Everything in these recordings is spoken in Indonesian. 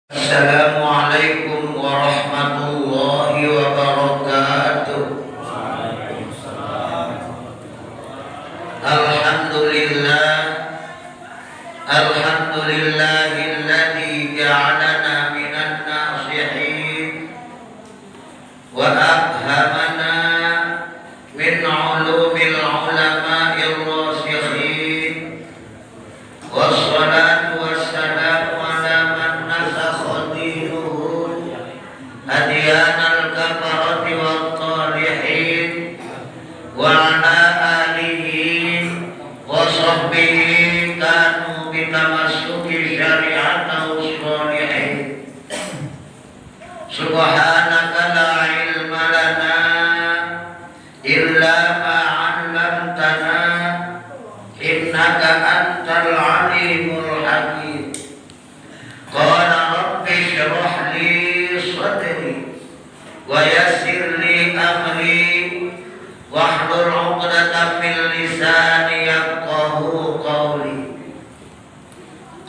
Assalamualaikum warahmatullahi wabarakatuh. Alhamdulillah, alhamdulillahilladzi ja'alana minan nasihin wa abhamana min ulumil ulama'ir rasikhin wassalatu wassalamu Hadiyanal kafarati wa talihin wa ala alihi wa sahbihi kanu bitamassuki syari'ata usulihin. Subhanaka la ilma lana illa ma 'allamtana innaka antal alimul hakim. Qala rabbi shrah li sadri wa yassir li amri wahlul 'uqdatam min lisani yafqahu qawli.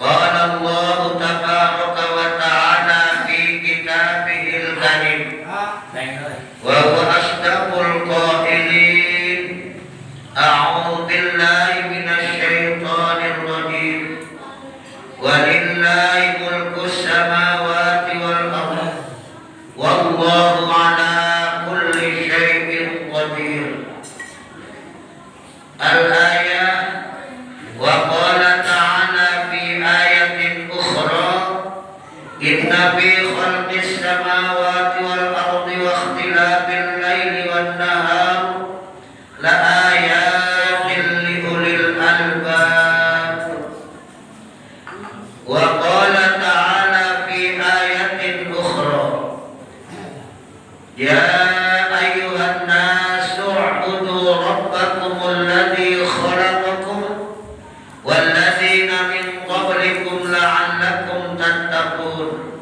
Qala Allah tabaraka wa ta'ala fi kitabihil karim wa huwa asdaqul qailin. A'udzu billahi minasy syaithanir rajim. Walillahi mulkus samawati wal ardh wallahu ala kulli syai'in qadir. Al-ayah wa qala ta'ala fi ayatin ukhra inna fi khalqis samawati wal ardi wa ikhtilafil laili wan nahar la ayatin li ulil albab. Wa qala ta'ala fi ayatin ukhra ya ayyuhan nasu u'budu rabbakumul ladzi khalaqakum wal ladzina min qablikum la'allakum tattaqun.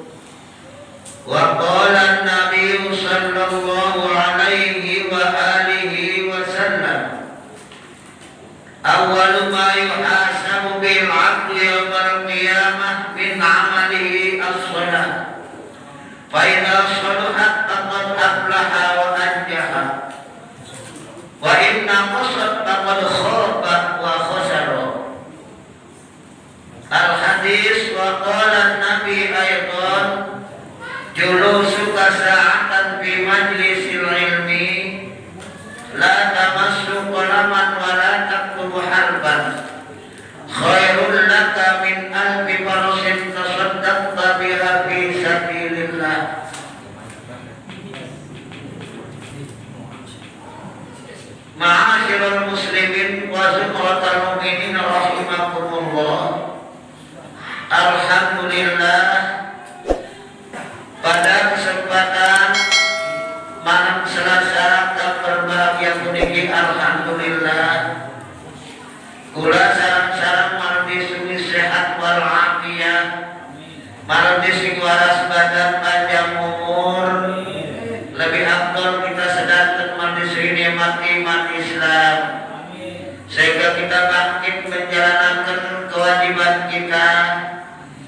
Wa qala an-nabiyyu sallallahu alaihi wa alihi wa sallam awwalu ma yuhasabu bil 'abdi yawmal qiyamah min 'amalihi as-shalah fa idza salahat faqad aflaha wa anjaha wa inna qasad faqad khaba wa khasara. Al-hadis wa qala an-nabi aydan julusuka sa'atan fi majlisil ilmi la tamassu qalaman wa la taktubu harban khairul laka min alfi farasin tasaddaqta biha fi sabilillah. Ma'asyiral muslimin wa zumratal mu'minin rahimakumullah. Alhamdulillah, pada kesempatan malam Selasa tak berbahagia puniki alhamdulillah kula sareng-sareng mardi sumi sehat wal afiyah, mardi sing waras badan panjang umur, lebih afdal kita sedanten mardi sing nikmati iman Islam sehingga kita bangkit menjalankan kewajiban kita,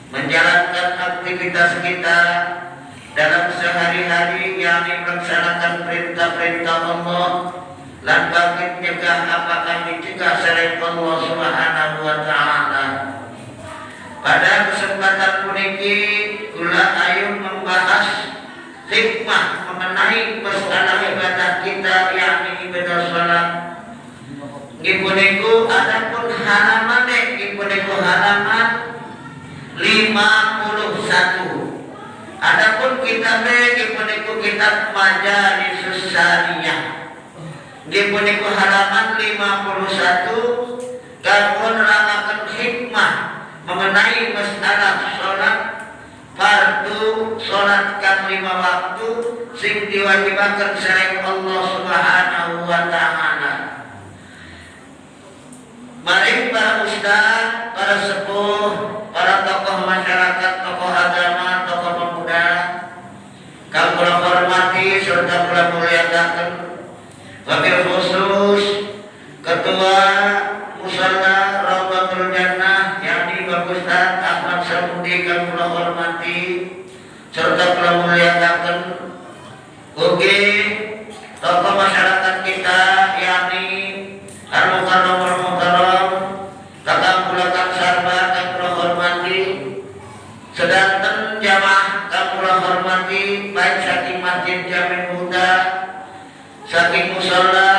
menjalankan aktivitas kita dalam sehari-hari, yakni melaksanakan perintah-perintah Allah dan bangkit mencegah apakah dicegah selain Allah Subhanahu wa ta'ala. Pada kesempatan puniki kula ayo membahas hikmah mengenai masalah ibadah kita, yakni ibadah salat. Ngipuniku adapun halaman ngipuniku halaman 51. Adapun kitab ngipuniku kitab Majalisus Saniyah. Ngipuniku halaman 51 kanggo nerangake hikmah mengenai masalah salat fardu, salat kang 5 waktu sing diwajibaken selain Allah Subhanahu wa ta'ala. Mari para ustaz, para sepuh, para tokoh masyarakat, tokoh agama, tokoh pemuda, kang kula hormati serta kula mulyakaken, wabil khusus Ketua Musalla Rawdatul Jannah yakni Bapak Ustaz Ahmad Samudi kang kula hormati, serta kula mulyakaken ugi tokoh masyarakat kita yakni Al-Mukarram Al-Mukarram kakang kula kang sarba kang kula hormati sedanten jamaah kang kula hormati baik saking Masjid Jamin Huda saking musala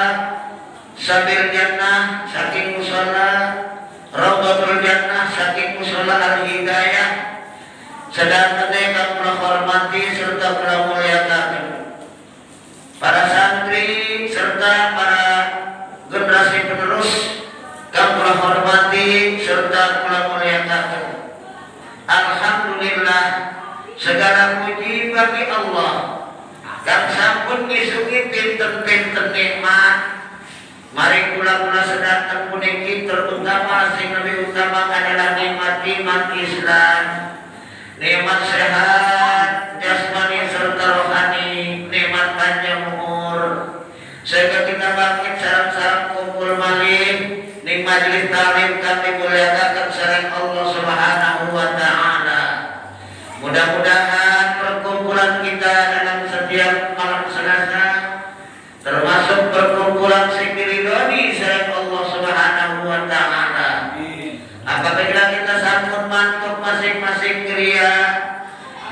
Sabil Jannah saking musala Raudhatul Jannah saking musala Al-Hidayah sedanten kang kula hormati serta kula mulyakaken para santri serta para generasi penerus kang kula hormati serta kula mulyakaken. Alhamdulillah segala puji bagi Allah kang sampun ngisugi pinten-pinten nikmat. Mari kula sedanten puniki terutama sing lebih utama adalah nikmat Islam, nikmat sehat jasmani serta rohani, nikmat panjang umur. Sehingga kita bangkit sareng-sareng kumpul malih ning majelis taklim kami muliakan sareng Allah Subhanahu wa taala. Mudah-mudahan perkumpulan kita dalam setiap malam Selasa termasuk perkumpulan sing diridhoni sareng Allah Subhanahu wa taala. Apabila kita sambut mantap masing-masing kriya,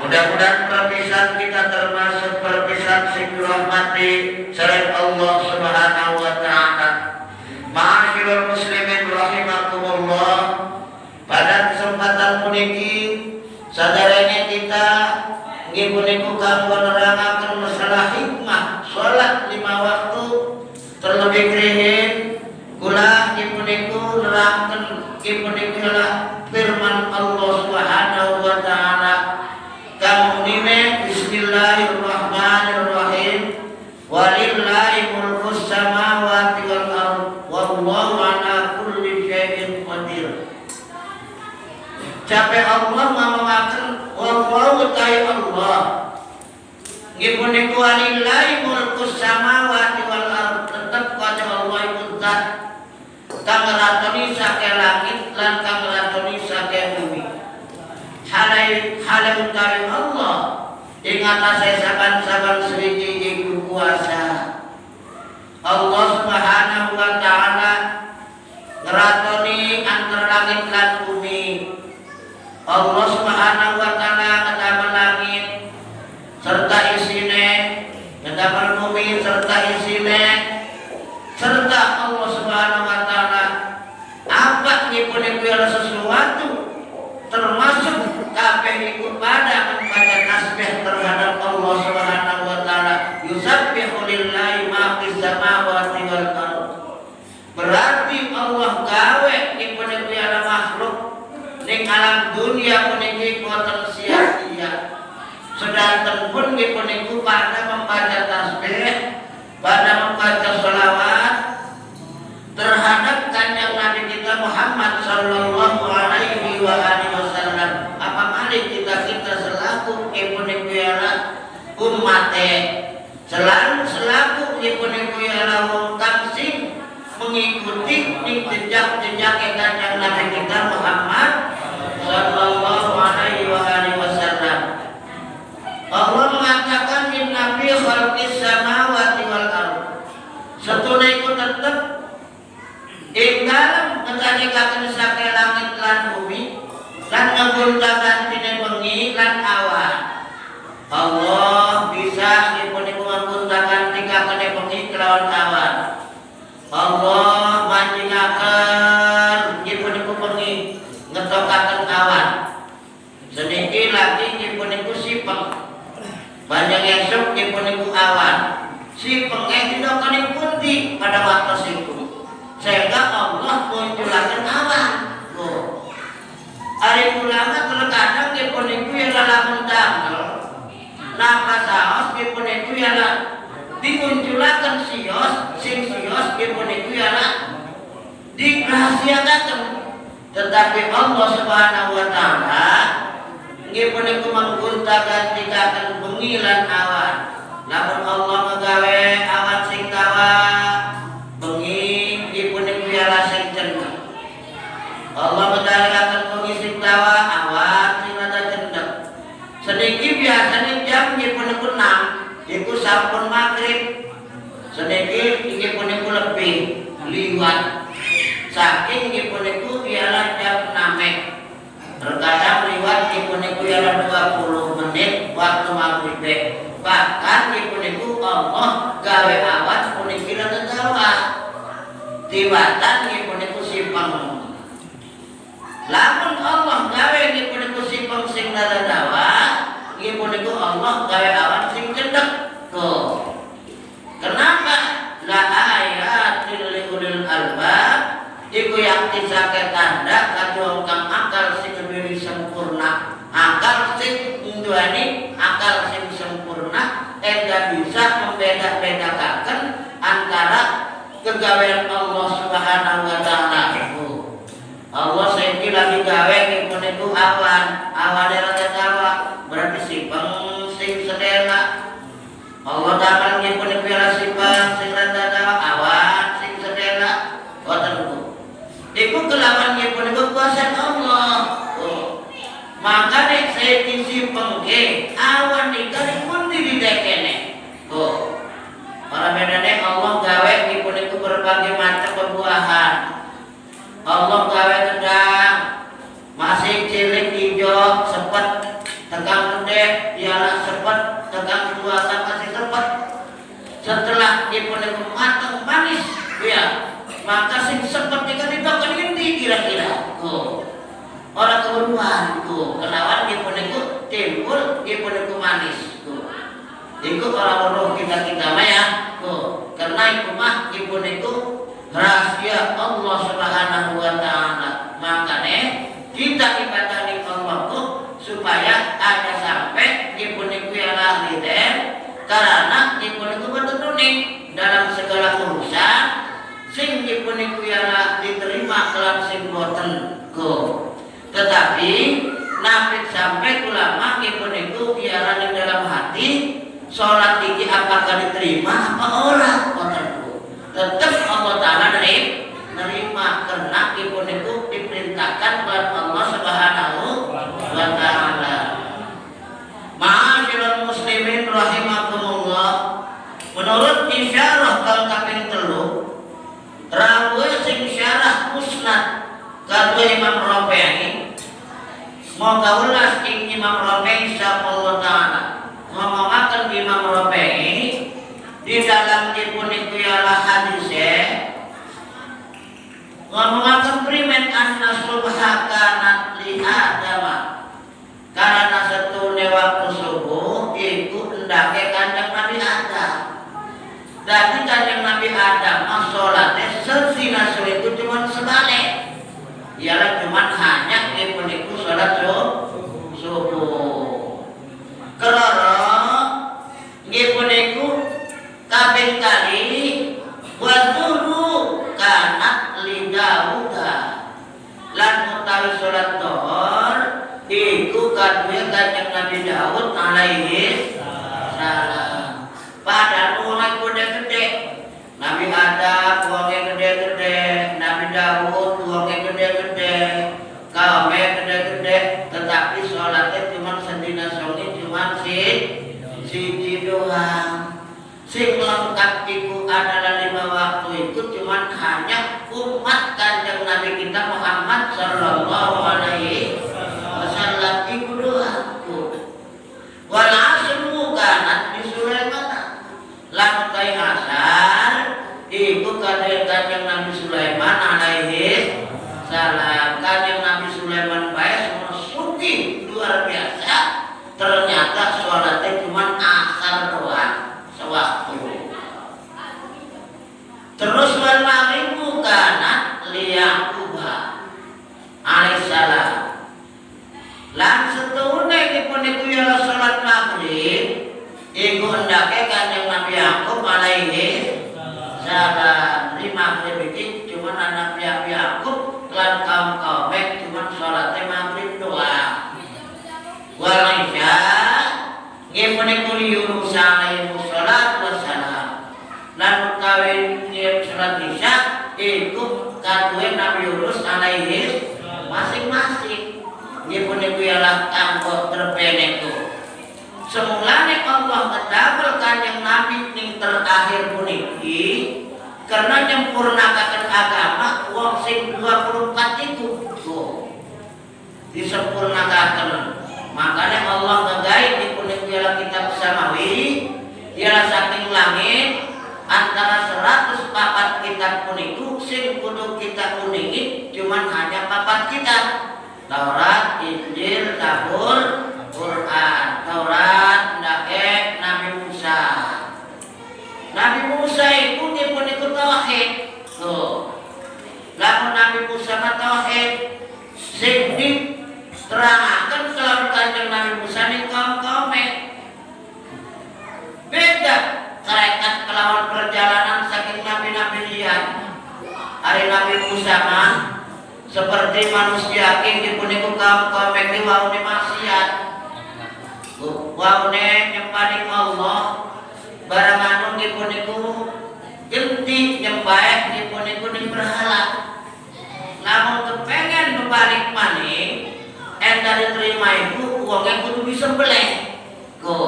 mudah-mudahan perpisahan kita termasuk perpisahan sing dirahmati sareng Allah Subhanahu wa taala. Ma'asyiral muslimin rahimakumullah. Pada kesempatan puniki sadarene kita nggih puniku kanggo nerangaken masalah hikmah salat 5 waktu terlebih krihin kula nggih puniku nerangken nggih puniku adalah firman Allah Subhanahu wa taala kang unine bismillahirrahmanirrahim walillahi mulkus samawati wal ardh wallahu ala kulli syai'in qadir. Capek Allah ngomongake wallahu ta'ala Allah nggih punika walillahi mulkus samawati wal ardh tetep kaca Allah iku zat kang ngeratoni saking langit lan kang ngeratoni saking bumi. Hale utawi Allah ing atase saban-saban sriji iku kuasa. Allah Subhanahu wa taala ngeratoni antara langit lan bumi. Allah Subhanahu wa taala ngadamel langit serta isine, ngadamel bumi serta isine, serta Allah Subhanahu wa taala apa nyipun iku sesuatu termasuk kabeh iku pada membaca tasbih terhadap Allah Subhanahu wa taala. Yusabbihu lillahi ma fis samawati wal ardh. Berarti Allah gawe nyipun iku makhluk ning alam dunia puniki boten sia-sia. Sedanten pun nipun iku pada membaca tasbih, pada membaca sholawat terhadap kanjeng Nabi kita Muhammad sallallahu alaihi wa alihi wasallam. Apa malih kita selaku nipun iku ummate, selaku nipun iku wong kang sing mengikuti jejak-jejak kanjeng Nabi kita Muhammad sallallahu alaihi wa alihi wasallam. Allah mengatakan inna fi khalqis samawati wal ardh. Satune iku tetep ing dalem ngendhalikaken saking langit lan bumi lan nggunakaken dene bengi lan awan. Allah bisa dipuniku nggunakaken tikakane bengi kelawan awan. Allah manjingaken dipuniku bengi ngetokaken awan. Sedikit lagi dipuniku sipeng. Banyak esok dipuniku awan. Sipeng didokane pundi pada waktu siku. Sehingga Allah munculaken awan. Ari ulama terkadang dipuniku lamun damel. Napa saos dipuniku dimunculaken sios, sing sios dipuniku dirahasiakan. Tetapi Allah Subhanahu wa taala nggih punika mangguntaken tikaken bengi lan awan. Lamun Allah nggawe awan sing tawa bengi nggih punika sing cendhek. Allah nggawe bengi sing tawa awan sing rada cendhek. Sedikit Niki biasanya jam nggih punika 6, iku sampun maghrib. Sedikit nggih punika lebih liwat. Saking nggih punika ialah jam 6. Terkadang liwat nggih punika ialah 20 menit waktu maghrib. Bahkan nggih punika Allah gawe awan punika tegawa. Tiwatan nggih punika simpang. Lamun Allah gawe nggih punika simpang sing tegawa. Nggih punika Allah gawe awan sing cendhek. Tuh. Kenapa? La ayatil liulil albab iku yakti sake tanda kanggo kang akal sing lebih sempurna. Akal sing nduweni akal sing sempurna enda bisa membeda-bedakan antara kegawean Allah Subhanahu wa taala. Allah saiki lagi gawe ning punika awan, awane rada dawa, berarti simpang sing sedela. Allah takkan nggih punika sifat sing rada dawa, awan sing sedela. Boten Bu. Iku kelawan nggih punika kuasa Allah. Makane saya kisi pengke awan dikari pun didekene. Para bedane Allah gawe nggih punika berbagai macam pembuahan. Allah gawe kedang masih cilik hijau sepet tegang gede ialah sepet tegang dewasa masih sepet. Setelah nggih punika matang manis ya, maka sing sepet dikon ngendi kira-kira. Orang keburuan kenawan nggih punika timbul nggih punika manis. Iku orang roh kita mah ya. Karena iku mah nggih punika rahasia Allah Subhanahu wa taala. Makane kita ibadahi Allah supaya ada sampai nggih punika ialah ridhen karena nggih punika betutuning dalam segala urusan sing nggih punika ialah diterima kelan sing boten. Tetapi nabi sampai ulama nggih punika ialah di dalam hati salat iki apakah diterima apa ora boten. Tetap Allah taala nerima karena nggih punika diperintahkan oleh Allah Subhanahu wa taala. Ma'asyiral muslimin rahimakumullah. Menurut isyarah kang kaping 3 rawuh sing syarah musnad karo Imam Rafi'i moga ulas ing Imam Rafi'i insyaallah taala ngomongaken Imam Rafi'i di dalam punika ialah hadise ngomongaken primen anna subhakanat li adama karena setune waktu subuh iku hendake kanjeng Nabi Adam. Dadi kanjeng Nabi Adam salate sesina sore itu cuma sebalik. Ialah cuma hanya punika salat subuh. Kerana nggih punika kaping kali wa dulu kanat li Dauda lan utawi salat dhuhur iku kadue kanjeng Nabi Daud alaihi salam. Padahal wong gede-gede Nabi Adam wonge gede-gede, Nabi Daud wonge gede-gede, kaume gede-gede, tetapi salatnya cuma sedina songi cuma siji doang. Sing lengkap itu adalah 5 waktu itu cuma hanya umat kanjeng Nabi kita Muhammad sallallahu alaihi wasallam itu doang. Wal asru kanat di Sulaiman lan kai asar iku kanjeng Nabi Sulaiman alaihi salam. Kanjeng Nabi Sulaiman bae semua suki luar biasa. Ternyata sholatnya cuma asar doang sewaktu. Terus wal maghribu kanat li Yaqub alaihissalam. Lan setune dipunika ya salat maghrib iku hendake kanjeng Nabi Yaqub alaihi salam. Di maghrib iki cuma anak Nabi Yaqub lan kaum-kaume cuma salat maghrib doang. Wal isya nggih punika Yunus alaihi salatu wassalam. Lan utawi salat isya iku kadue Nabi Yunus alaihi masing-masing nggih punika ialah kanggo terpeneku. Allah ngedamel kanjeng Nabi ning terakhir puniki karena nyempurnakaken agama wong sing 24 itu disempurnakaken. Makanya Allah ngegawe di puniki kitab samawi ialah saking langit antara 104 kitab puniku sing kudu kita uningi cuman hanya 4 kitab: Taurat, Injil, Zabur, Quran. Taurat ndake Nabi Musa. Nabi Musa itu dipuniku tauhid. Tuh. Lamun Nabi Musa mah tauhid sing diterangkan kelawan kanjeng Nabi Musa ning kaum-kaume. Beda karekat kelawan perjalanan saking nabi-nabi liyan. Hari Nabi Musa mah seperti manusia king dipuniku kaum-kaum iki waune maksiat. Waune nyempaning Allah barang anu dipuniku genti nyembah dipuniku ning berhala. Lamun kepengen balik maning enda diterima itu uangnya kudu disembelih. Go.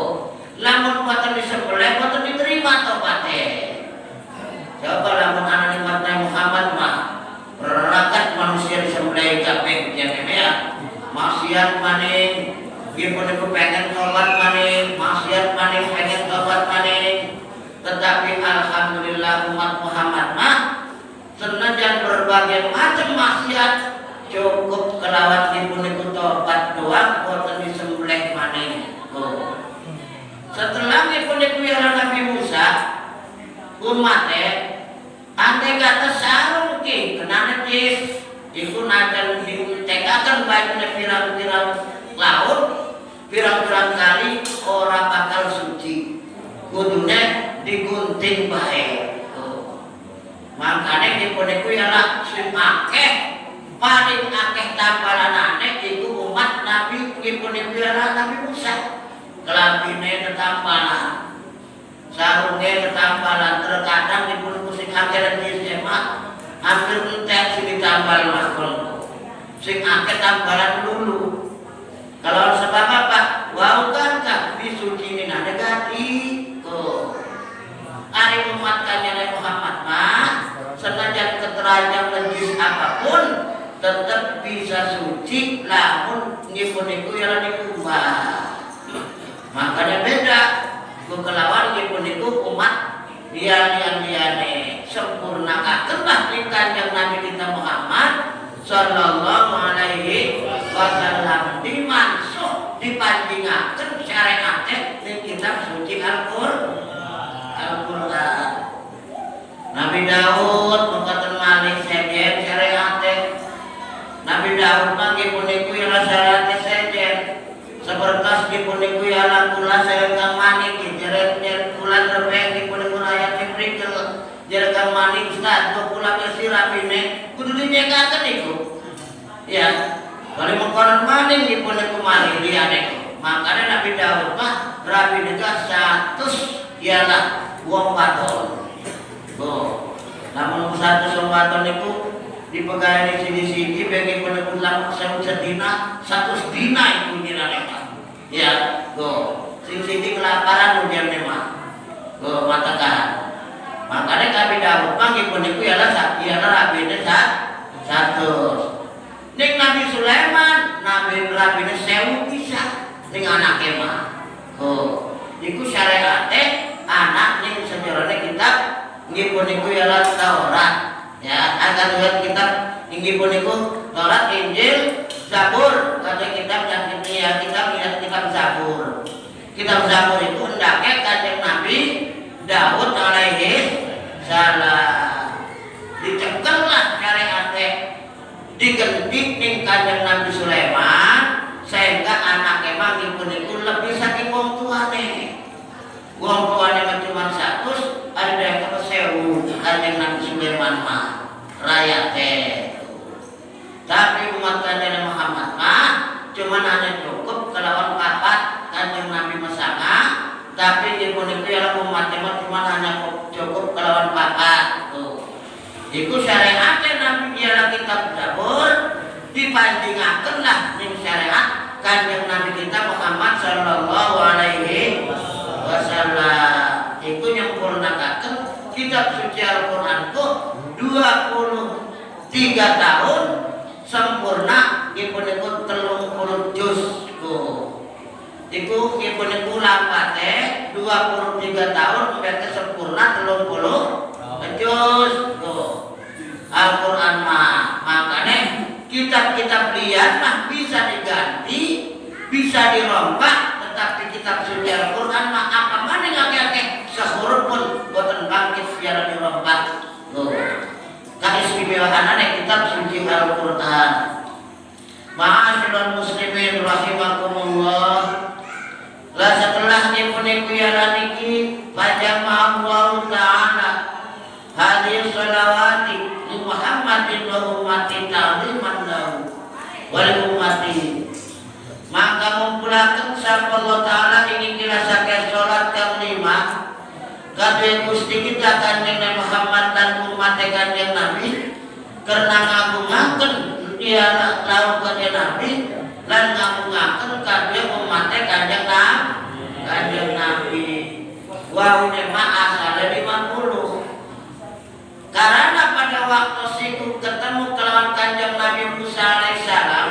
Lamun boten disembelih boten diterima tobaté. Coba lamun ana nikmat Muhammad mah rakat manusia disembelih capek jangan ya. Maksiat maning dipuniku pengen tobat maning, maksiat maning pengen tobat maning. Tetapi alhamdulillah umat Muhammad mah senajan berbagai macam maksiat cukup kelawat dipuniku tobat doang boten disembelih maning. Setelah dipuniku ya Nabi Musa umatnya andai kata sarung ki kenana tis iku najan diucekakan baiknya pirang-pirang laut pirang-pirang kali orang bakal suci kudune digunting bae. Makanya dipuniku ialah sing akeh paling akeh tambalanane iku umat Nabi dipuniku ialah Nabi Musa. Kelambine tetambalan, sarungnya tetambalan, terkadang dipuniku sing akeh di SMA hampir entek sing ditambal makhluk. Sing akeh tambalan dulu. Kalau sebab apa? Wau kan disuci nina negati. Tuh. Ari umat kanjeng Muhammad mah senajan keterangan najis apapun tetap bisa suci lamun dipuniku ialah dikumbah. Makanya beda kelawan dipuniku umat lian-liane sempurnakaken lah ning kanjeng Nabi kita Muhammad sallallahu alaihi wasallam dimansuh dipandingaken syariate ning kitab suci Al-Qur'an. Nabi Daud mengatakan malih sejen syariate. Nabi Daud mah dipuniku ialah syariate sejen. Sepertas dipuniku ialah kula serengkang manik jeret-jeret kula terbeng dipuniku ayat diprikel jerekang manik ustaz kok kula bersih rapine kudu dijagakan iku ya kalau mengkonon maning dipuniku maning liyane. Makanya Nabi Daud mah rapine ka 100 ialah wong wadon. Namun 100 wong wadon iku dipegang di sini-sini bagi puniku lamun sedina 100 dina iku dinane. Ya, sing sini kelaparan ujian memang. Matakan. Makanya kami Daud panggil puniku ialah rabine 100. Ning Nabi Sulaiman, Nabi rabine 1000 bisa ning anake mah. Iku syariate anak ning sejarahne kitab nggih puniku ialah Taurat. Ya, akan lihat kitab nggih puniku Taurat, Injil, Zabur. Kata kitab yang ya kita lihat kitab Zabur. Kitab Zabur itu hendaknya kanjeng Nabi Daud alaihi salam dicekellah syariate digentik ning kanjeng Nabi Sulaiman sehingga anaknya mah dipuniku lebih saking wong tuane. Wong tuane mah cuma 100 ada yang ke 1000 kanjeng Nabi Sulaiman mah rayate. Tapi umat kanjeng Muhammad mah cuman hanya cukup kelawan 4 kanjeng Nabi Mesanga. Tapi dipuniku ialah umatnya mah cuman hanya cukup kelawan 4. Iku syariatnya Nabi ialah kitab Zabur dibandingaken lah ning syariat kanjeng Nabi kita Muhammad sallallahu alaihi wasallam. tahun sempurna dipun-pun 30 juz iku dipun-pun lampate 23 tahun berarti sempurna 30 juz Al-Quran makanya kitab-kitab liar bisa diganti bisa dirombak tetapi kitab suci Al-Quran apa mana ngake-ngake sehuruf pun boten bangkit biar dirombak keistimewaannya kitab suci Al-Quran. Ma'asyiral muslimin rahimakumullah. Lah setelah dipuniku ya niki majama Allah taala hadis sholawati li Muhammadin wa ummati ta'ziman lahu wal ummati maka ngumpulaken sapa Allah taala ingin dirasake salat kang 5 kadhe Gusti kita Kanjeng Muhammad dan umat Kanjeng Nabi karena ngagungaken dia lawan Kanjeng Nabi lan ngagungaken kadhe umat Kanjeng Nabi wa ulama asal 50 karena pada waktu situ ketemu kelawan Kanjeng Nabi Musa alaihissalam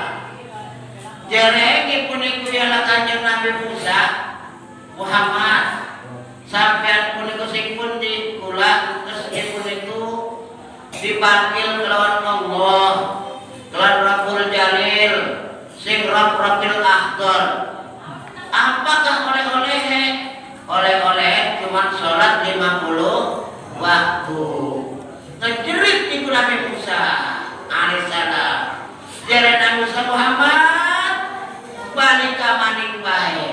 jereke puniku ialah Kanjeng Nabi Musa Muhammad sampean puniku sing pundi kula terus puniku dipanggil kelawan Allah kelawan Rabbul Jalil sing Rabbil Akhdar apakah oleh-oleh cuma sholat 50 waktu ngejerit ibu Nabi Musa alaihissalam jere Nabi Musa Muhammad balik ke maning bae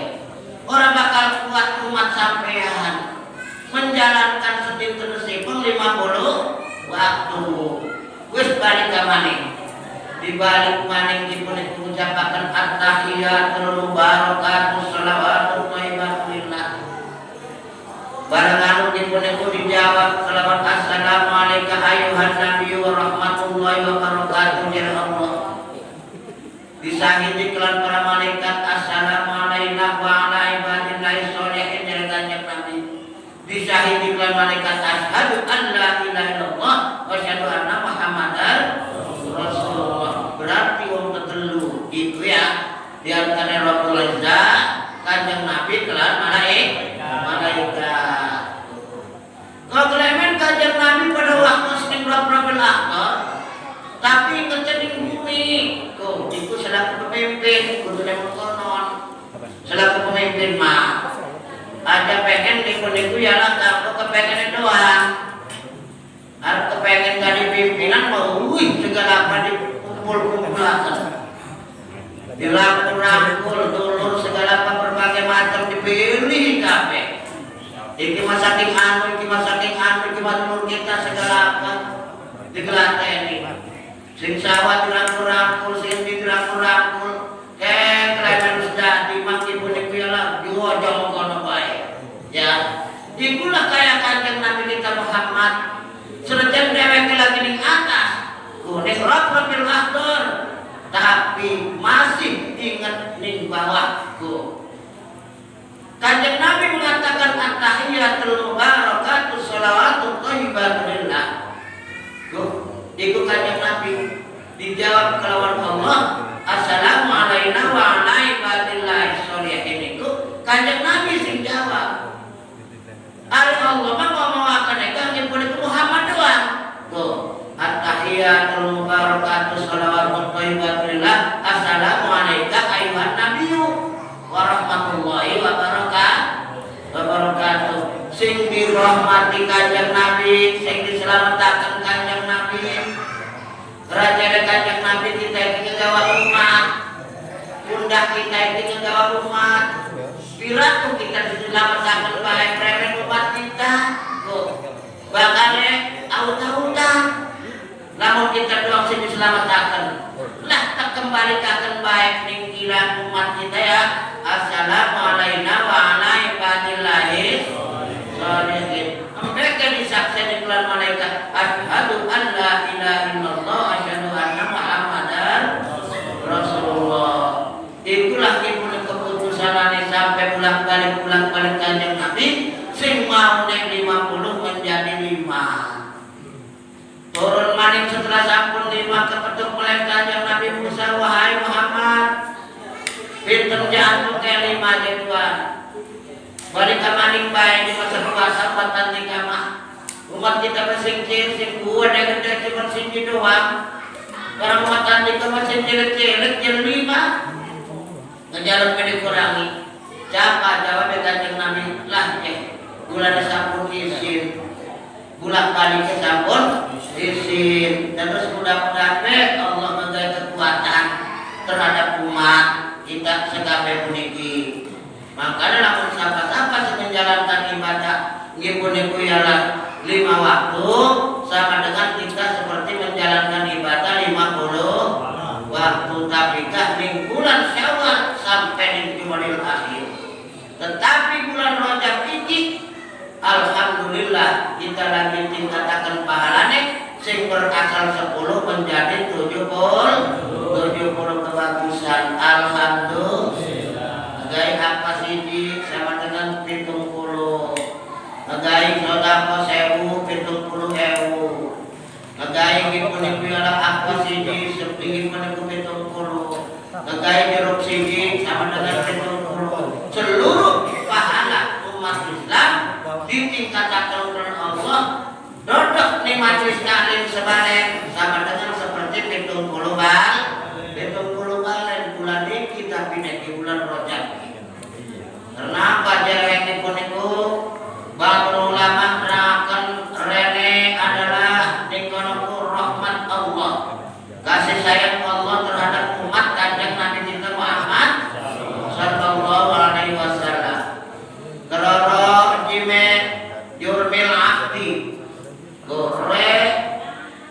orang bakal kuat umat sampean menjalankan sedikit sipeng 50 waktu wis balik ke maning dibalik maning dipun mengucapkan at-tahiyatul mubarakatuh shalawatut thayyibatulillah barang anu dipun dijawab selawat assalamualaikum ayuhan nabiyyu wa rahmatullahi wa barakatuh ya Allah disahidi kelan para malaikat assalamualaikum wa ala ibadillahi sholihin ya Kanjeng Nabi disahidi kelan malaikat asyhadu an la ilaha illallah wa asyhadu anna muhammadar rasulullah berarti wong ketelu itu ya di antara Rabbul Izzah Kanjeng Nabi kelan malaikat kekelemen Kanjeng Nabi pada waktu sing Rabbil Akhdar tapi ngecening bumi kok itu selaku pemimpin kudu konon selaku pemimpin mah ada pengen dipuniku yalah kalau kepengen doang harus kepengen dari pimpinan mau segala apa dikumpul-kumpulakan dirangkul dulur segala apa berbagai macam dipilih kabeh iki masaking anu iki masaking dulur kita segala apa digelateni sing sawah dirangkul sing dirangkul klemen sudah dimaki puniku yalah diwojong kono bae ya ikulah kaya Kanjeng Nabi kita Muhammad senajan dheweke lagi ning atas ning Rabbil Akhdar tapi masih ingat ning bawahku Kanjeng Nabi mengatakan at-tahiyatul mubarakatuh shalawatut thayyibatulillah iku Kanjeng Nabi dijawab kelawan Allah assalamualaikum wa ala ibadillahi sholihin iku Kanjeng Nabi sing jawab Allah mah ngomong akan Kanjeng Muhammad doang at-tahiyatul mubarakatuh shalawatut thayyibatulillah assalamualaikum ayuhan nabiyyu wa rahmatullahi wa barakatuh sing dirahmati Kanjeng Nabi sing diselamatkan Kanjeng Nabi kerajaan Kanjeng Nabi kita ini gawa umat pundak kita ini gawa umat piraku kita diselamatkan baik premen umat kita bakalnya auta-auta namun kita doang sing diselamatkan lah tak kembali akan baik ninggilan umat kita ya assalamualaikum wa ala ibadillahi sholihin mereka disaksikan di kelan malaikat asyhadu an la ilaha illallah asyhadu anna muhammadar rasulullah itulah ibu keputusan sampai pulang balik Kanjeng Nabi sing mau nek 50 menjadi 5 turun maling setelah sampun 5 kepetuk oleh kanjeng Nabi Musa, wahai Muhammad, pinten jantung ke 5 jatuan. Balik ke maling baik di masa puasa patan di kamar. Umat kita bersingkir, sing gua ada gede cuma singkir doang. Karena umat tadi ke mesin cilik-cilik jam 5 ngejalan ke dikurangi. Siapa jawab kanjeng Nabi? Lah gula disampun isin, bulan kali kesampun isin. Terus mudah-mudahan Allah memberi kekuatan terhadap umat kita sekabeh puniki. Makanya lamun siapa-siapa menjalankan ibadah ngibu-nibu ialah 5 waktu sama dengan kita seperti menjalankan ibadah 50 waktu, tapi ning bulan Syawal sampai di Jumadil Akhir. Tetapi bulan Rajab ini alhamdulillah kita lagi tingkatakan pahalane sing berasal 10 menjadi 70 kebagusan. Alhamdulillah. Gai apa siji sama dengan 70. Gai sodako 1000 70.000. Gai gipun ialah apa siji sepingin menipu 70. Gai jeruk siji sama dengan 70. Seluruh pahala umat Islam ditingkatkan oleh Allah. Dodok ni majelis taklim sebalik sama dengan seperti 70 balen bulan ini kita pindah di bulan Rajab. Kenapa jarak niku Ba'dul ulama nerangkan rene adalah dikonoku rahmat Allah, kasih sayang Allah terhadap umat kanjeng Nabi kita Muhammad sallallahu alaihi wasallam. Kerana jime jurmil abdi gore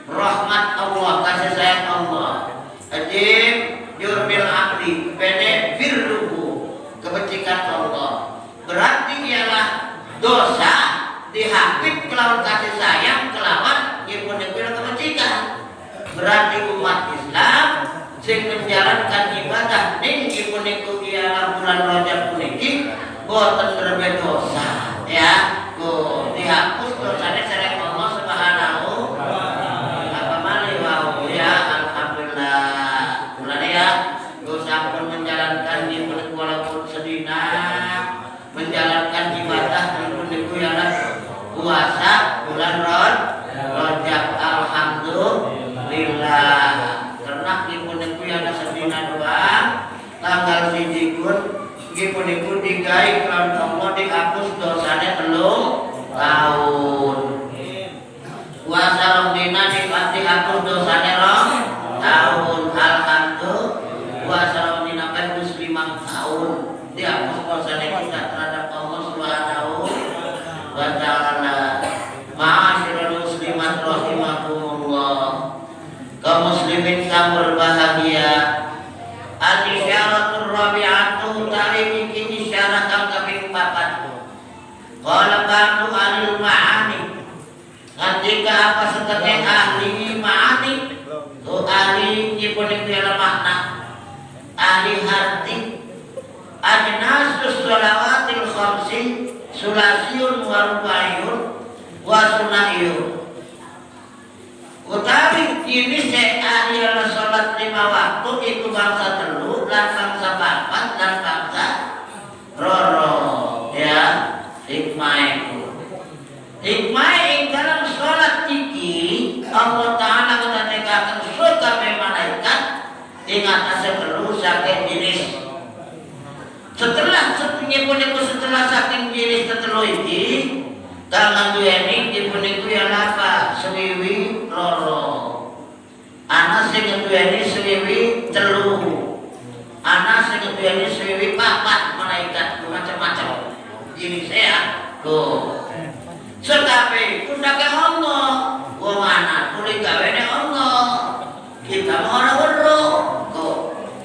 rahmat Allah, kasih sayang Allah. Ajim jurmil abdi bene birruhu, kebajikan Allah. Berarti ialah dosa dihapit kelawan kasih sayang kelawan nyipun-nyipun kebajikan. Berarti umat Islam sing menjalankan ibadah ning nyipun-nyipun ialah bulan Rajab puniki boten berdosa ya. Dihapus dosanya sareng Allah Subhanahu apa malih wau ya. Alhamdulillah. Bulan ya dosa pun menjalankan nyipun walaupun sedina menjalankan ibadah niku ialah puasa bulan Rajab. Alhamdulillah. Karena niku ialah sedina doang tanggal 1 niku digawe kelawan Allah dihapus dosane 3 tahun. Puasa dina dihapus dosane 2 tahun. Alhamdulillah. Puasa dina kan 5 tahun dihapus dosane kita terhadap Allah Subhanahu wa ta'ala. Ma'asyiral muslimat rahimakumullah, kaum muslimin yang berbahagia. Al-isyaratul rabi'atu ta'lim iki isyarat kang kaping 4. Qala ba'du alil ma'ani, ketika apa setengah ahli ma'ani tu ahli nyipun ialah makna, ahli arti. Ajnasus sholawatil khamsi sulasiyun wa rubaiyun wa sunaiyun. Utawi ini saya adalah sholat 5 waktu itu bangsa telu dan bangsa 4 dan bangsa roro ya. Hikmah itu hikmah yang dalam sholat iki Allah Ta'ala menetapkan surga malaikat ingat telu saking jenis. Setelah saking jenis tetelu iki kang duweni dipuniku ya apa sewiwi loro. Ana sing duweni sewiwi telu. Ana sing duweni sewiwi 4 malaikat macam-macam jenis ya. Sekabe undake Allah. Wong ana tuli gawene Allah. Kita mau ora weruh.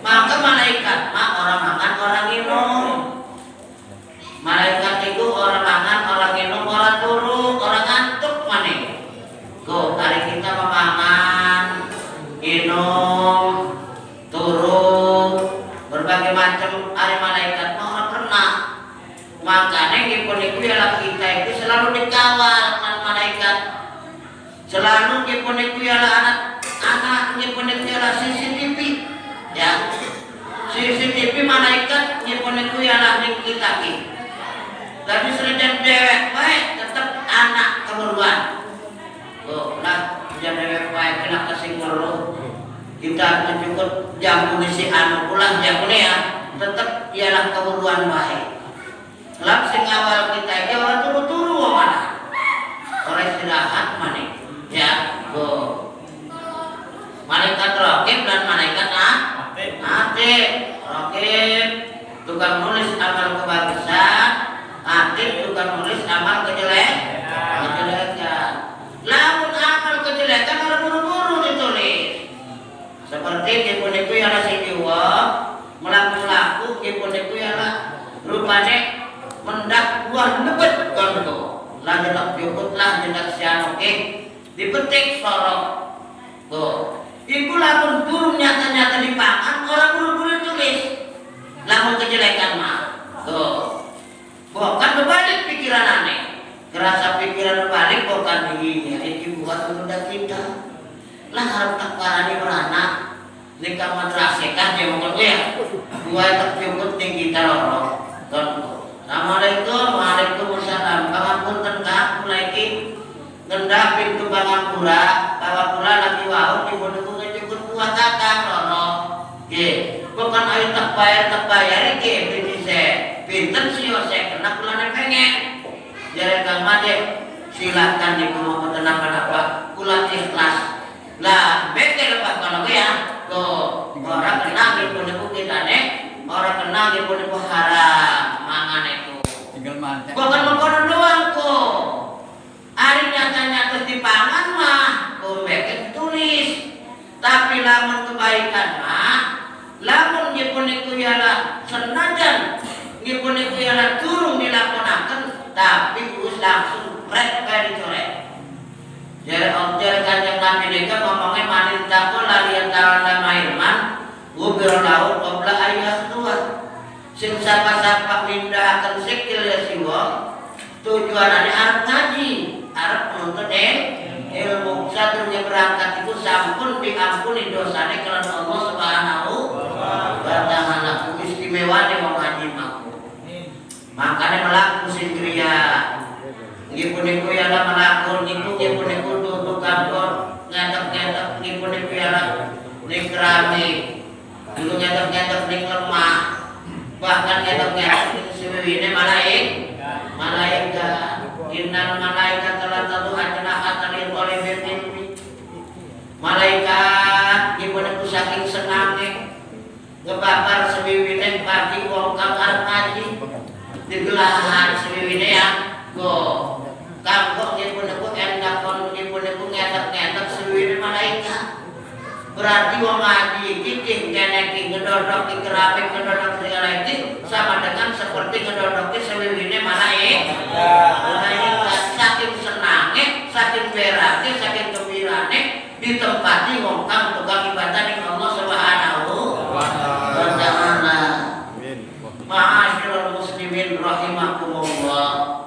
Maka malaikat orang makan orang minum. Malaikat itu orang makan orang minum orang turu orang ngantuk maneh. Hari kita makan minum turu berbagai macam hari malaikat orang pernah. Makanya ngipun itu ialah kita itu selalu dikawal dengan malaikat. Selalu dipun iku ialah anak dipun iku ialah CCTV. Ya. CCTV malaikat dipun iku ialah ning kita iki. Tapi serejan dewek baik tetap anak kemeruan. Oh, lah dia dewek baik kena kasing weruh. Kita mencukup jam munisi anu pulang jam ya tetap ialah kemeruan baik. Lap sing awal kita jawab turu-turu mana? Ora istirahat mana? Ya, go. Malaikat raqib dan malaikat atid. Raqib tukang nulis amal kebagusan, atid tukang nulis amal kejelekan. Lamun amal kejelekan harus buru-buru ditulis. Seperti dipun iku ya sing jiwa melaku-laku dipun iku ya rupane mendak buah nebet kono. Lah jendak diukutlah jendak sianoke dipetik sorok. Tuh. Iku lamun durung nyata-nyata dipangan orang buru-buru tulis. Lamun kejelekan mah. Tuh. Bukan berbalik pikiran aneh. Kerasa pikiran berbalik bukan ini. Ini buat bunda kita. Lah harap takparani beranak. Nika madrasah kan dia mungkin ya. Dua tak cukup tinggi kita lorong. Assalamualaikum, waalaikumsalam. Pangapunten kak, mulai ki ngendak pintu Pangapura lagi wau dipun iku ngejukut kuat kakak rono. Nggih, bukan ayo tak bayar iki pinise. Pinten sih saya kena kulane pengen. Jare Kang Made silakan diku tenang apa kula ikhlas. Lah, bekel Pak kalau ya. Tuh, orang kena dipun iku kitane, orang kena dipun iku haram mangan itu. Bukan mengkonon doang kok. Hari nyata-nyata dipangan mah, kok bekel tulis. Tapi lamun kebaikan mah, lamun dipun iku ialah senajan dipun iku ialah durung dilakonaken, tapi terus langsung rek kae dicorek. Jare Kanjeng Nabi nika ngomongnya manin takul lalian taala mahirman gubir laut qabla ayat tua. Sing sapa-sapa mindahaken sikil ya siwa tujuanane arep ngaji, arep nuntut ilmu. Sadurunge berangkat itu sampun diampuni dosane karena Allah Subhanahu wa taala. Istimewa wong ngaji mah. Makane melaku sing kriya. Nggih puniku ya melaku niku nggih puniku tutuk kantor ngetek-ngetek nggih puniku ya ning keramik. Dulu ngetek-ngetek ning lemah. Bahkan ngetek-ngetek ning siwine malaikat. Innal malaikat la tadu ajnahatan lil qalbil ilmi. Malaikat nggih puniku saking senange ngebakar siwine pagi wong kang arep ngaji. Digelahan siwine ya. Go kanggo dipun iku endakon dipun iku ngetek-ngetek suwine malaikat. Berarti wong ngaji iki kene iki ngedodok iki keramik ngedodok segala iki sama dengan seperti ngedodok suwine malaikat. Saking senange, saking berake, saking gembirane ditempati wong kang tukang ibadah ning Allah Subhanahu wa taala. Ma'asyiral muslimin rahimakumullah.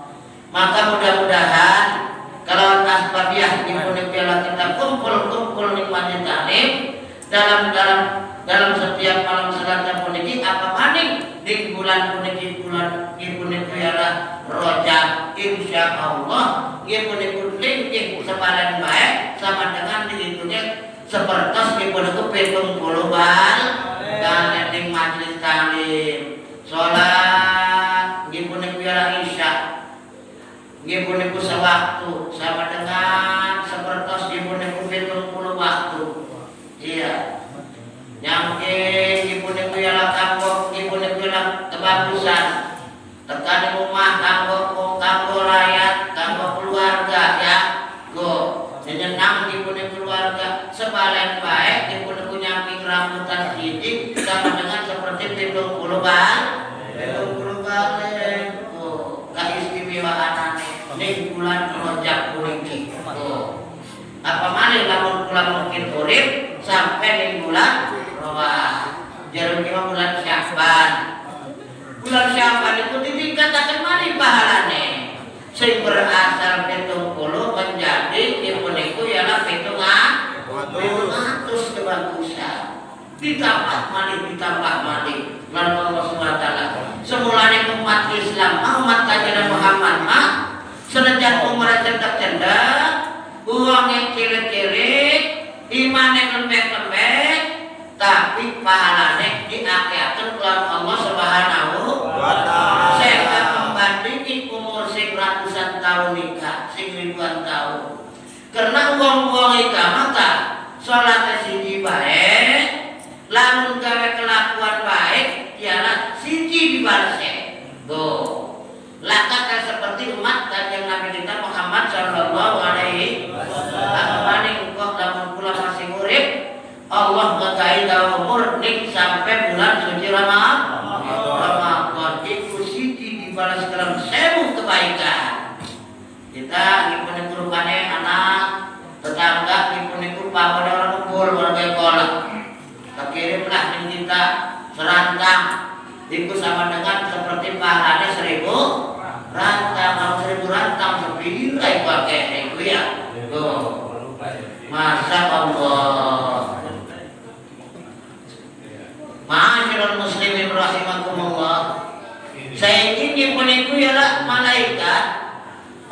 Maka mudah-mudahan kalau asbabiyah dipun kita kumpul nikmati taklim dalam setiap malam selatan puniki apa maning di bulan puniki bulan dipun ialah Rajab insyaallah dipun linggih sepadan baik sama dengan dihitungnya sepertos dipun pitung puluh bal dan ning majelis taklim salat dipun ialah isya. Nggih puniku sewaktu sama dengan sepertos nggih puniku 70 waktu. Iya. Nyangke nggih puniku ya kanggo nggih puniku kebagusan. Tekan rumah kanggo rakyat, kanggo keluarga ya. Go, nyenang nggih puniku keluarga sebalen baik nggih puniku nyangking rambutan sidik sama dengan seperti 70 bal. 70 balen. Oh, keistimewaan ning bulan Rajab puniki. Oh. Apa malih lamun kula mungkin urip sampai ning bulan Rajab. Jarum ki bulan Sya'ban. Bulan Sya'ban itu ditingkataken malih pahalane. Sing berasal 70 menjadi dipun iku ya 500 kebagusan. Ditambah mali lalu Allah SWT semulanya umat Islam umat kajian Muhammad senajan umur cerdak uangnya cilik-cilik imannya lembek-lembek tapi pahalanya diakiakan kepada Allah Subhanahu wa ta'ala. Saya membandingi umur sing ratusan tahun nikah sing ribuan tahun karena uang-uang nikah maka sholatnya siji baik lamun gawe kelakuan baik ialah siji dibalasnya. Lakata seperti umat kanjeng Nabi kita Muhammad sallallahu alaihi wasallam. Maning kok lamun kula masih urip Allah ngagahi dawa umur ning sampai bulan suci Ramadan. Itu siji dibalas dalam 1000 kebaikan. Kita ngipun kurupane anak tetangga ngipun papada orang kumpul warga kolak. Kirimlah min kita serantang itu sama dengan seperti pahalanya 1000 rantang. Kalau 1000 rantang sepirai pakai itu ya. Masya Allah. Ma'asyiral muslimin rahimakumullah. Saya ingin peniku ialah malaikat.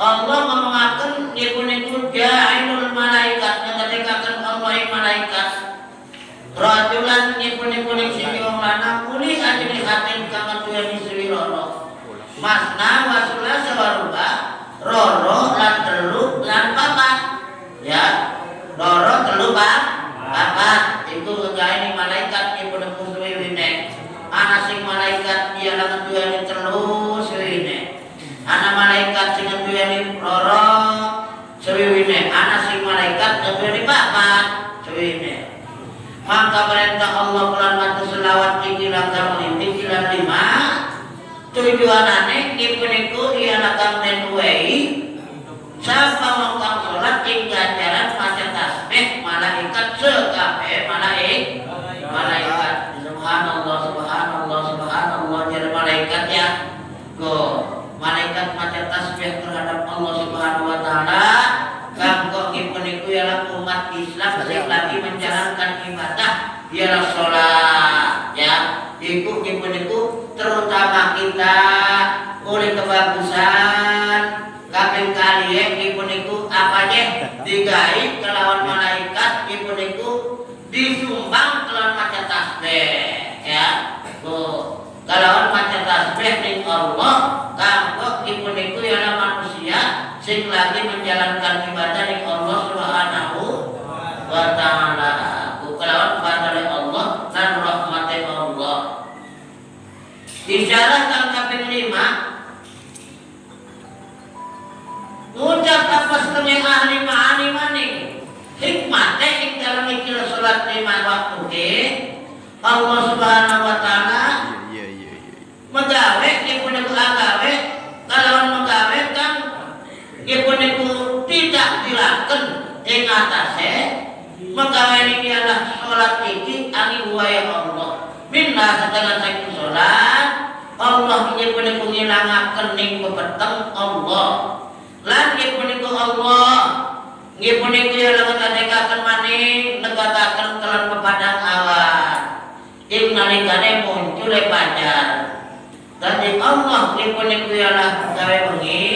Allah mengatakan peniku ja'ilul malaikat yang ketika Allah malaikat. Rajulan nyipun-nyipun sing wong lanang kuli ajeni hatin kang duweni swirono. Masna wasula sawaruba roro lan telu lan papat. Ya, roro telu papat. Itu ngegaeni malaikat nyipun-nyipun suwiwine. Ana sing malaikat dia lan duweni telu suwiwine. Ana malaikat sing duweni roro suwiwine. Ana sing malaikat duweni papat suwiwine. Maka perintah Allah pelan selawat ikilah kamu ikilah 5 tujuanane niku ialah kang wei sapa wong kang salat ing ganjaran maca tasbih malaikat sekabeh malaikat subhanallah jar malaikat ya malaikat maca tasbih terhadap Allah Subhanahu wa taala. Kanggo niku ialah umat Islam sing lagi menjalankan ibadah ialah sholat ya. Iku niku terutama kita oleh kebagusan kaping kalian niku apanya digawe kelawan malaikat niku disumbang kelawan maca tasbih ya. Kelawan maca tasbih ning Allah kanggo niku ialah manusia sing lagi menjalankan ibadah ning Allah Subhanahu wa taala. Kelawan fadhile Allah dan rahmate Allah. Isyarat kang kaping 5 ngucap apa setengah ahli ma'ani maning hikmate ing dalam ikil salat 5 waktu Allah Subhanahu wa taala magawe dipun agawe kalawan magawe kang dipun tidak dilakukan ing atase magawe niki adalah salat iki ani waya Allah minna setengah saking salat Allah dipun ngilangaken ning bebeteng Allah lan dipun Allah dipun ngilangaken kadekaken maning negataken kelan pepadang awan ing nalikane muncul fajar. Tadi Allah nipun ialah gawe bengi,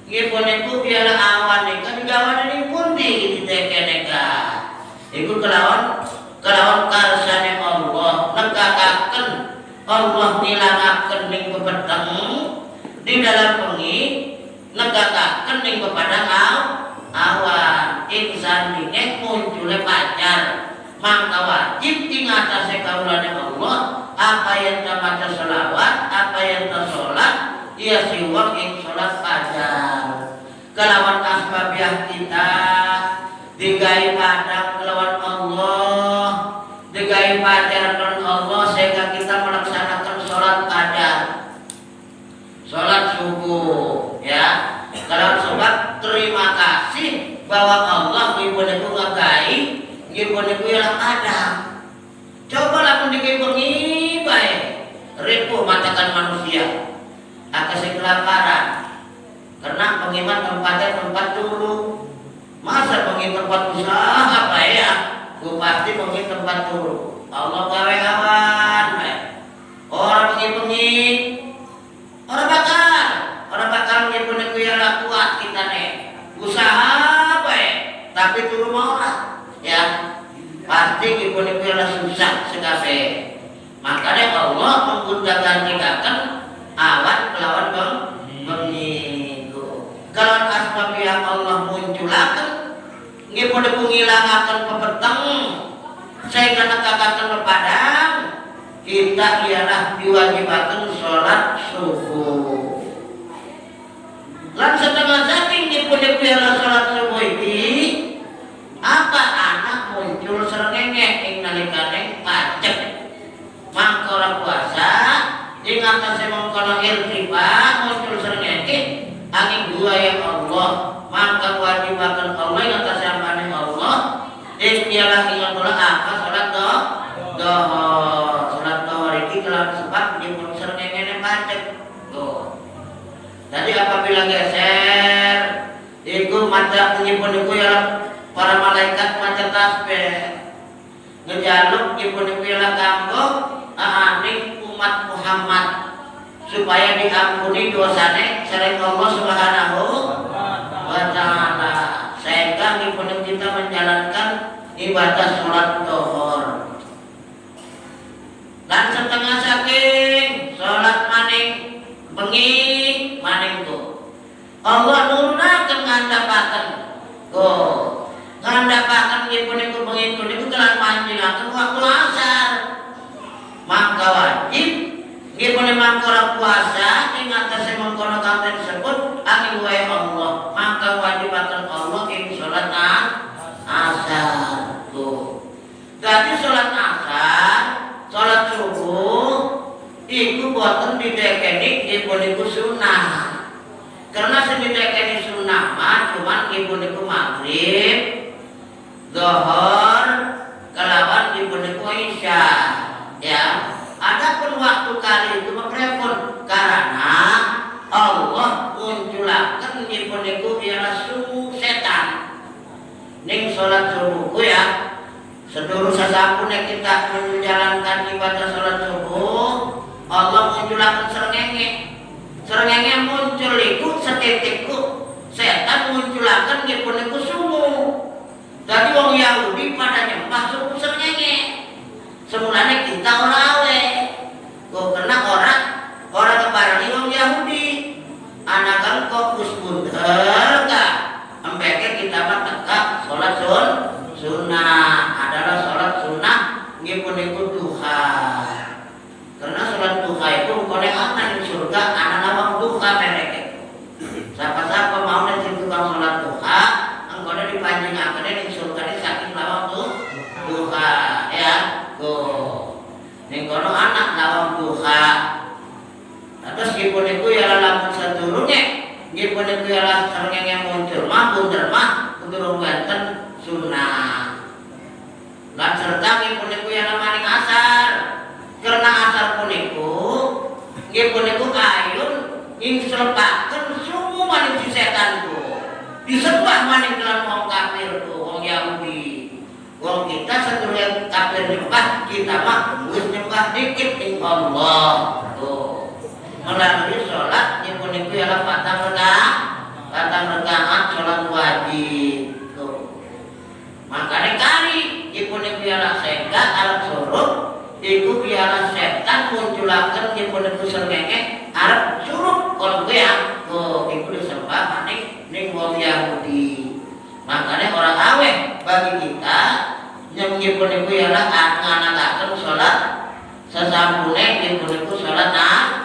nipun ialah awan nika digawane ning pundi ditekeneka. Iku kelawan karsane Allah negakaken Allah nilangaken ning bebeteng di dalam bengi negakaken ning pepadang awan ing sandinge muncule fajar. Maka wajib ing atase kaulane Allah apa yang maca selawat, apa yang sholat, ia siwak ing sholat fajar. Kelawan asbabiah kita digai padang kelawan Allah, digai fajar kelawan Allah sehingga kita melaksanakan sholat fajar, sholat subuh, ya. Kalau sobat terima kasih bahwa Allah ibu-ibu ngagai, ibu-ibu yang ada. Coba lamun dikipungi baik, ribu matakan manusia, akan kelaparan. Karena pengiman tempatnya tempat dulu, masa pengiman tempat usaha apa bae ya. Bupati bengi tempat turu. Allah gawe awan bae. Ora bengi-bengi. Ora bakal nyebut ya lah kuat kita nih. Usaha bae, tapi turu mau ora. Ya. Pasti nyebut ya susah sekali. Makanya Allah menggunakan tingkatan awan kelawan bengi. Kalau asbab yang Allah munculakan, nyebut ngilangaken pepeteng, sehingga nekakaken padang. Kita ialah diwajibkan sholat subuh. Lan setengah saking nyebut sholat subuh ini, apa anak muncul srengenge ing nalikane pacek. Mangkara puasa ing atase mangkara irtifa muncul srengenge angin dua ya Allah, maka wajibakan Allah ing atase amane Allah ing ialah ing apa salat dohor. Salat dohor iki kelan sebab nyebut srengenge pacek. Tuh. Jadi apabila geser iku mata nyebut iku ya para malaikat maca tasbih ngejaluk nyebut iku ya kanggo aning umat Muhammad supaya diampuni dosane sareng Allah Subhanahu wa taala, sehingga nyebut kita menjalankan ibadah salat zuhur. Dan setengah saking salat maning bengi maning tuh Allah nurunaken ngandhapaken ngandhapaken nyebut bengi niku kelan manjingaken waktu asar. Maka wajib nyebut mangkara puasa ing atase mangkara kang tersebut angin wae Allah, maka wajibaken Allah ing salat asar. Tuh. Jadi salat asar, salat subuh iku boten didekeni iku sunah. Karena sing didekeni sunah mah cuman iku maghrib, zuhur, kelawan iku isya. Ya, adapun waktu kali itu merepot karena Allah munculaken iku ialah subuh setan. Ning salat subuh ya, sedurung sasapune kita menjalankan ibadah salat subuh, Allah munculaken srengenge muncul iku setitikku setan munculaken iku subuh. Jadi wong Yahudi pada nyembah subuh srengenge. Semulanya kita orang awe, kena orang kebarani wong Yahudi. Anak kan fokus mundur kah? Empeke kita mentegak sholat sunnah adalah sholat sunnah ngipun ikut duha. Karena sholat duha itu bukan anak di surga, anak nawang duha mereka. Siapa-siapa mau nanti tukang sholat duha, engkau dipanjang akan di surga di saking nawang duha, ya. Ning kono anak nawang duha. Terus gipun iku ya lamun sadurunge gipun iku ya srengenge muncul mah bunder mah kudu wonten sunah. Lan serta gipun iku ya maning asar. Karena asar puniku gipun iku ayun ing selepaken sumu maning si setan ku. Disembah maning kelan wong kafir ku, wong Yahudi. Wong kita sedurunge kafir nyembah, kita mah wis nyembah dikit ing Allah. Tuh. Melalui sholat nyebut itu ialah patang rakaat sholat wajib. Tuh. Makanya kali nyebut itu ialah sehingga alat suruh itu biarlah setan munculaken nyebut itu srengenge arep suruh kalau gue ya. Tuh, itu disembah ning wong Yahudi. Makanya orang aweh bagi kita yang nyebut itu ialah nganakaken sholat sesampune nyebut itu sholat asar.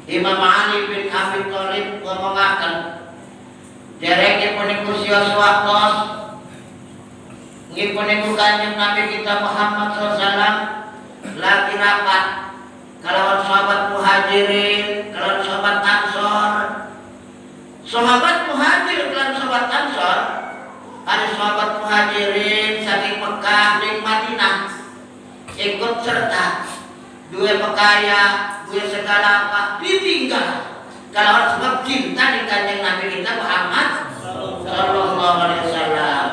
Imam Ali bin Abi Thalib ngomongaken derek nyebut itu sia swaktos nyebut itu kanjeng Nabi kita Muhammad SAW lagi rapat kalawan sahabat muhajirin kalawan sahabat ansor. Sahabat muhajir dan sahabat ansor, ada sahabat muhajirin saking Mekah dan Madinah ikut serta dua pekaya, dua segala apa ditinggal. Kalau sebab cinta di kanjeng Nabi kita Muhammad Sallallahu Alaihi Wasallam.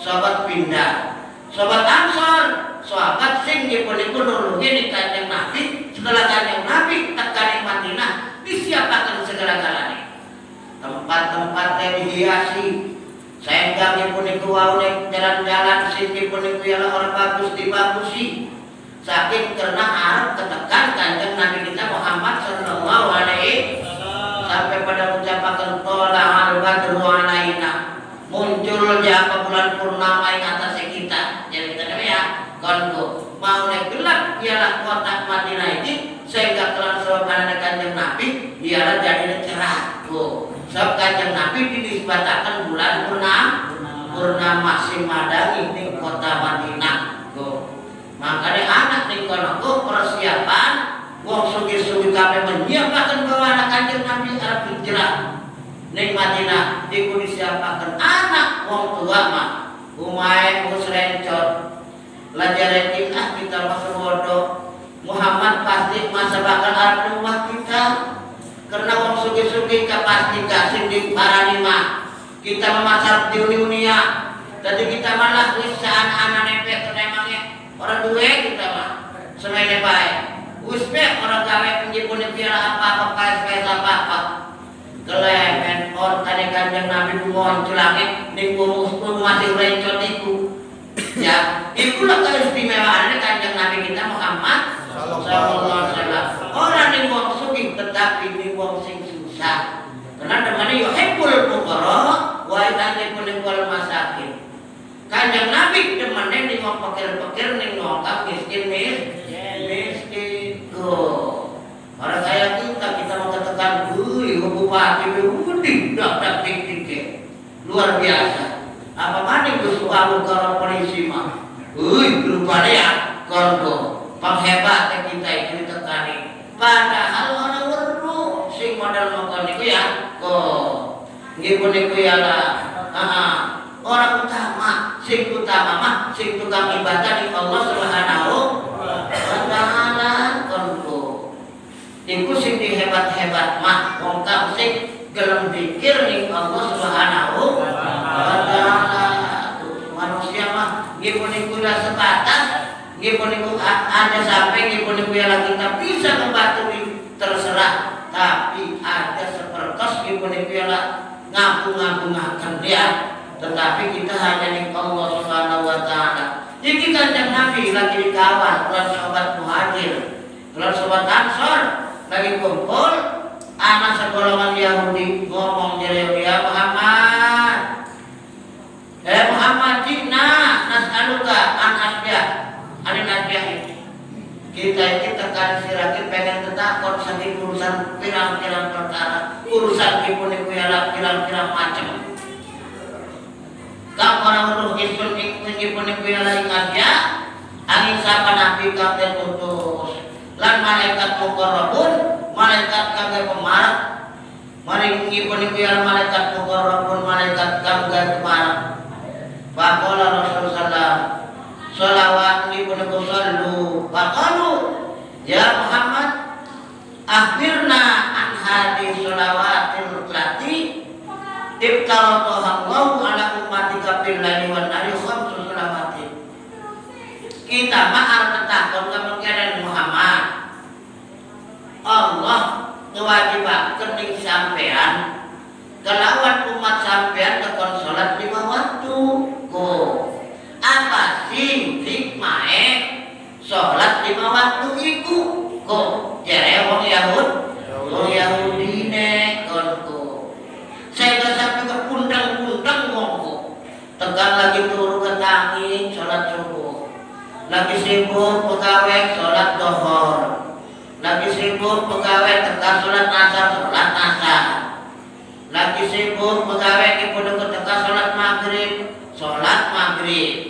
sahabat pindah. Sahabat Ansor, sahabat sing dipuniku nulungi Kanjeng Nabi, setelah Kanjeng Nabi tekan Madinah disiapkan segala-galanya. Tempat-tempat yang dihiasi, sehingga dipuniku waunek jalan-jalan sing dipuniku yang orang bagus dibagusi. Saking karena Arab ketekan Kanjeng Nabi kita Muhammad sallallahu alaihi sampai pada ucapan tola al-badru alaina, muncul apa bulan purnama yang atas kita. Jadi kita ya kongo mau gelap ialah kota Madinah ini, sehingga kelan sahabat Kanjeng Nabi ialah jadi cerah. Sebab Kanjeng Nabi dinisbatakan bulan purnama sing madangi di kota Madinah. Makanya anak ning kono persiapan wong sugi-sugi kabeh menyiapkan bahwa anak Kanjeng Nabi arep hijrah ning Madinah iku disiapaken anak wong tua mah umae musrencot lajare kita masuk bodoh Muhammad pasti masa bakal arep rumah kita karena wong sugi-sugi pasti kasih di paranima kita memasar di dunia jadi kita malah wis anak-anak nempel ke emangnya orang duwe kita mah semuanya baik uspek orang gawe penjipun piala apa-apa KSPS apa-apa kelemen orang tadi Kanjeng Nabi mohon celangit ning pun masih rencot iku ya itulah keistimewaan Kanjeng Nabi kita Muhammad sallallahu alaihi wasallam orang ning wong sugih tetapi ning wong sing susah karena demane yo hepul fuqara wa idane pun masakin Kanjeng Nabi demane ning wong pikir-pikir ning wong miskin miskin orang saya kita mau katakan bupati Budi dak tik luar biasa apa maning Gus Walu karo polisi mah rupanya ya kongo penghebat kita itu tekani padahal orang weru sing modal mokon niku ya kok nggih niku ya lah orang utama sing mah sing tukang ibadah di Allah Subhanahu wa taala kongo iku sing hebat-hebat mah wong kang sing gelem zikir ning Allah Subhanahu wa taala. Manusia mah nggih puniku sebatas nggih puniku ada sampai nggih puniku yang kita bisa membantu terserah tapi ada sepertos nggih puniku yang ngaku-ngaku dia tetapi kita hanya ning Allah Subhanahu wa taala. Jadi Kanjeng Nabi lagi dikawal oleh sahabat Muhajir, oleh sahabat Ansor lagi kumpul anak segolongan Yahudi ngomong jadi dia Muhammad jina nas'aluka an asbiyah anin asbiyah kita tekan sirakin pengen tetakon saking urusan pirang-pirang perkara urusan ibu-ibu yang pirang-pirang macam kau orang-orang isun ibu-ibu yang lain aja angin sapa nabi kabeh putus lan malaikat muqarrabun malaikat kagak pemarah mari ngipun yang malaikat muqarrabun malaikat kagak pemarah faqala Rasulullah shalawat ngipun sallu faqalu ya Muhammad akhirna an hadis shalawatil lati ibtaratuha Allah ala ummatika bil laili wan nahari khamsu shalawatin kita ma'ar tetakon kemungkinan Muhammad Allah kewajiban kening sampean kelawan umat sampean tekon salat 5 waktu apa sih hikmahe salat 5 waktu iku jere wong Yahudi ne konku saya sampai ke pundang-pundang wongku tekan lagi turu ke tangi salat subuh lagi sibuk pegawai salat zuhur lagi sibuk pegawai tekan salat asar lagi sibuk pegawai di pondok tekan salat maghrib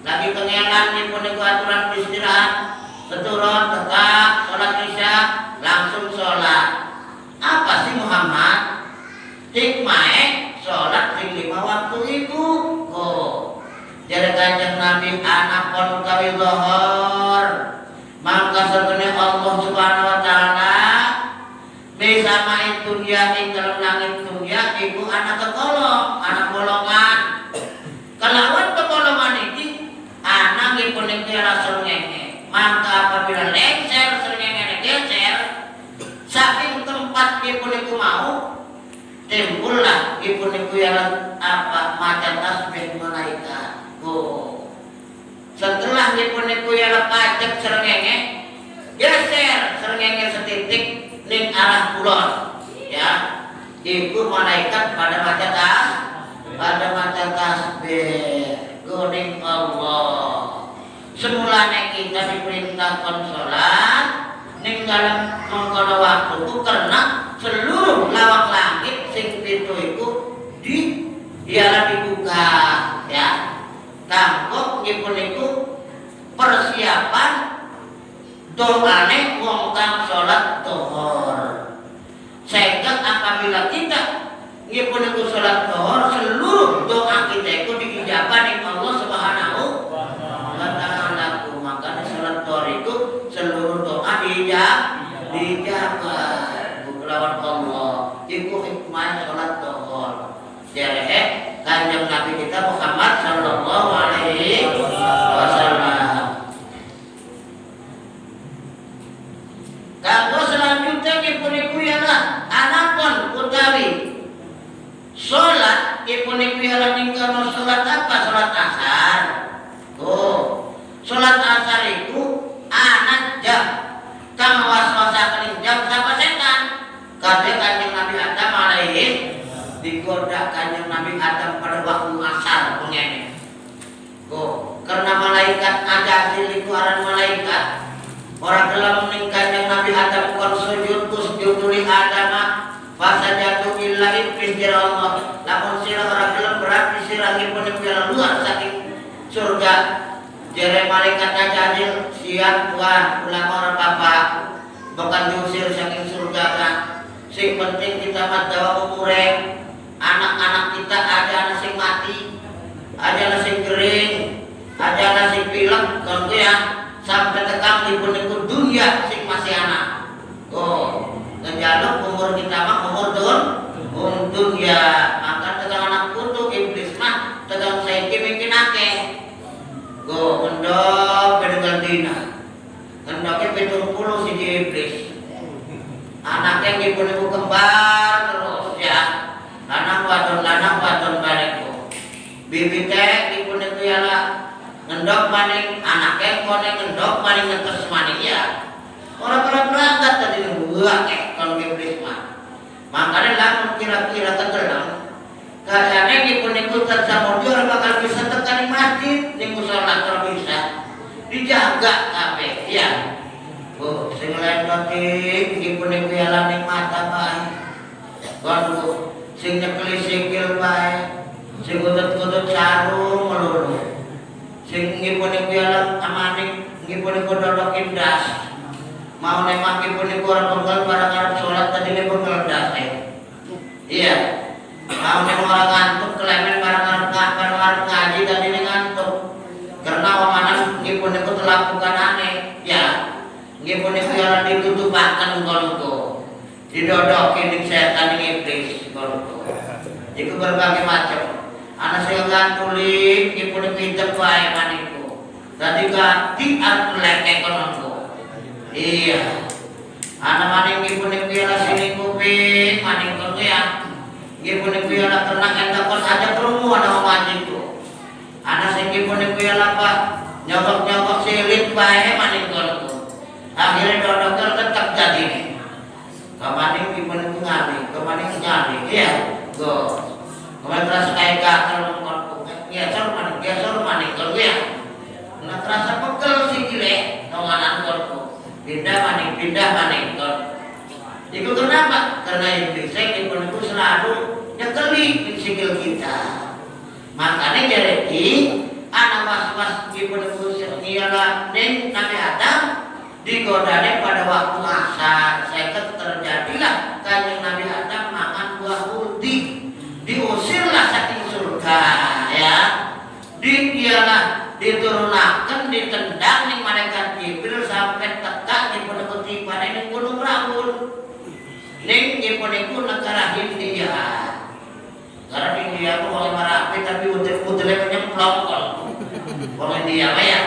lagi kengelan di pondok aturan istirahat keturun tekan salat isya langsung salat apa sih Muhammad hikmah salat di 5 waktu itu jadi Kanjeng Nabi anak pon kawi zuhur maka sebenarnya Allah Subhanahu wa taala bisa main dunia ing dalam langit dunia ibu anak kekolong anak golongan kelawan kuyala srengenge. Maka apabila lengser srengenge geser saking tempat dipuniku mau timbullah dipuniku kuyala apa macan tasbih malaikat. Setelah dipuniku kuyala pajak srengenge geser srengenge setitik ning arah kulon ya. Iku malaikat pada maca tasbih guning Allah. Semulanya kita diperintahkan sholat ning dalam mengkono waktu itu karena seluruh lawak langit sing pintu itu dibuka ya. Kanggo ngipun iku persiapan doane wong kang sholat zuhur. Sehingga apabila kita ngipun iku sholat zuhur, seluruh doa kita itu diijabah ning Allah Subhanahu wa taala. Makanya sholat zuhur itu seluruh doa diijabah kelawan Allah. Iku hikmah sholat zuhur. Jadi kanjeng Nabi kita Muhammad sallallahu alaihi wasallam. Kanggo selanjutnya ngipun iku ialah anapun utawi sholat ngipun iku ialah ningkano sholat apa? Sholat asar. Sholat asar itu anak jam kang waswasaken jam sapa setan. Kadhe kanjeng Nabi Adam alaihi digoda kanjeng Nabi Adam pada waktu asar pengene. Karena malaikat Ajazil itu aran malaikat. Orang gelem ning kanjeng Nabi Adam kon sujud tusjudu li Adam fasajadu illa iblis jira Allah. Lamun sira ora gelem berarti sira ngipun luar saking surga. Jere malaikat Ajazil siap tuan ulama ora apa bukan diusir saking surga kan. Sing penting kita madawa umure. Anak-anak kita ada anak sing mati, ada anak sing kering, ada anak sing pilek, kan ya sampai tekang di pun dunia sing masih anak. Ngejaluk umur kita mah umur dunia. Maka tekang anak kutu iblis mah tekang saya bikin akeh. Mendok bedengan dina, mendoknya 70 si iblis. Anaknya ibu kembar terus ya. Lanang wadon bariku. Bibi teh ibu itu ialah ngendok maning anaknya kone ngendok maning ngetes maning ya. Orang-orang berangkat tadi nungguak kalau iblis mah. Makanya lamun kira-kira kegelang keadaannya ibu itu tersamudi orang bakal bisa tekan di masjid ning sholat kalau bisa dijaga kabeh ya. Sing lain dotik ibu itu ialah ning mata bae. Waduh sing nyekeli sikil bae, sing gudut-gudut sarung melulu, sing ngipun iku alam amaning ngipun iku dodokin das, mau nemang ngipun iku orang penggal barang arep sholat tadi ne penggal das iya, mau nemang orang ngantuk kelemen barang arep ngaji tadi ne ngantuk, karena wamanan ngipun iku telakukan aneh, ya, ngipun iku alam ditutupaken kalau didodokin ning setan ning iblis kalau iku berbagai macam. Anak saya gantulik, ibu pinter baik maniku. Tadi ganti arep lek ekonomi. Iya. Anak maning ibu piala sini kuping, maning kono ya. Ibu piala tenang entakon aja krungu ana omajiku. Anak sing ibu piala apa? Nyokok-nyokok silit bae maning kono. Akhirnya dodok tetep jadi. Kamaning ibu ngali, kamaning ngali. Iya. Kemudian terasa kayak gatel mengkorku, gesor maning kalau ya, nah terasa pegel sih gile, nonganan korku, pindah maning kalau. Itu kenapa? Karena iblis itu selalu nyekeli di sikil kita. Makanya jadi anak mas-mas iblis ialah neng Nabi Adam digodane pada waktu asar. Saya terjadilah kanjeng Nabi Adam makan buah ulti. Diusirlah saking surga ya. Dialah diturunaken ditendang ning malaikat Jibril sampai tekak di penekuti pada ning gunung Rawun. Ning dipun iku negara India. Negara India ku oleh marapi tapi udel-udele nyemplok kok. Wong India mah ya.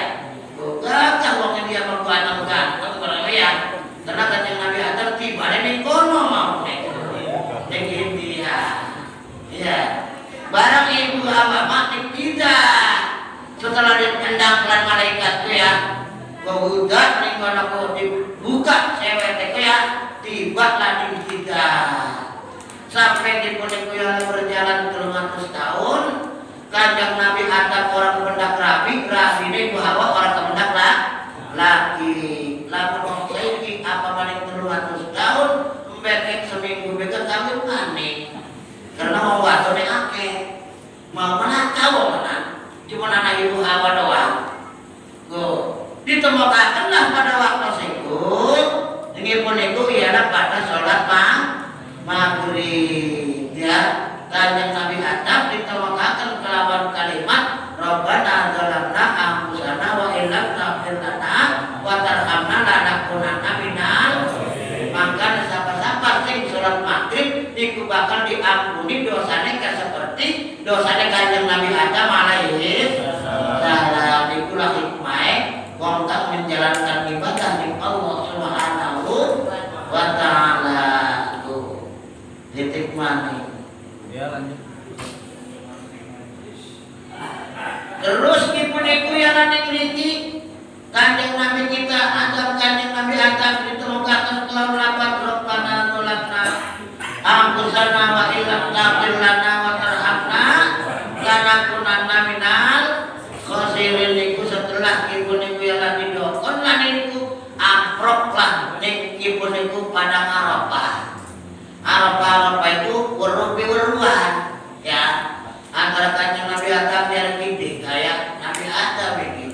buka cewek teh ya tiba lagi tiga sampai di yang berjalan 300 tahun kanjeng Nabi ada orang kemendak rabi ini bawa orang kemendak laki lamun saiki apa maning 300 tahun mbekek seminggu beket kawin maning karena mau wadone akeh mau menakau mana cuma anak ibu Hawa doang ditemukan lah pada waktu sekut ini pun itu ialah pada sholat maghrib ya kanjeng Nabi Adam ditemukan kelawan kalimat Rabbana zalamna anfusana wa illam taghfir lana wa tarhamna lanakunanna minal maka sabar-sabar sing sholat maghrib iku bakal diampuni dosanya seperti dosanya kanjeng Nabi Adam alaihi salam ikulah hikmah kontak menjalankan ibadah di Allah Subhanahu wa taala tuh titik mana ya lanjut terus dipuniku yang aneh ngerti kanjeng Nabi kita Adam kanjeng Nabi Adam ditemukan selalu lapat Rabbana nolakna ampusana wa ilam taghfir lana wa tarhamna lanakunanna minal khosirin niku setelah ibu niku yang lagi dokon lah niku amprok lah ibu niku pada Arafah itu weruan ya antara kanjeng Nabi Adam yang gede kayak Nabi Adam ini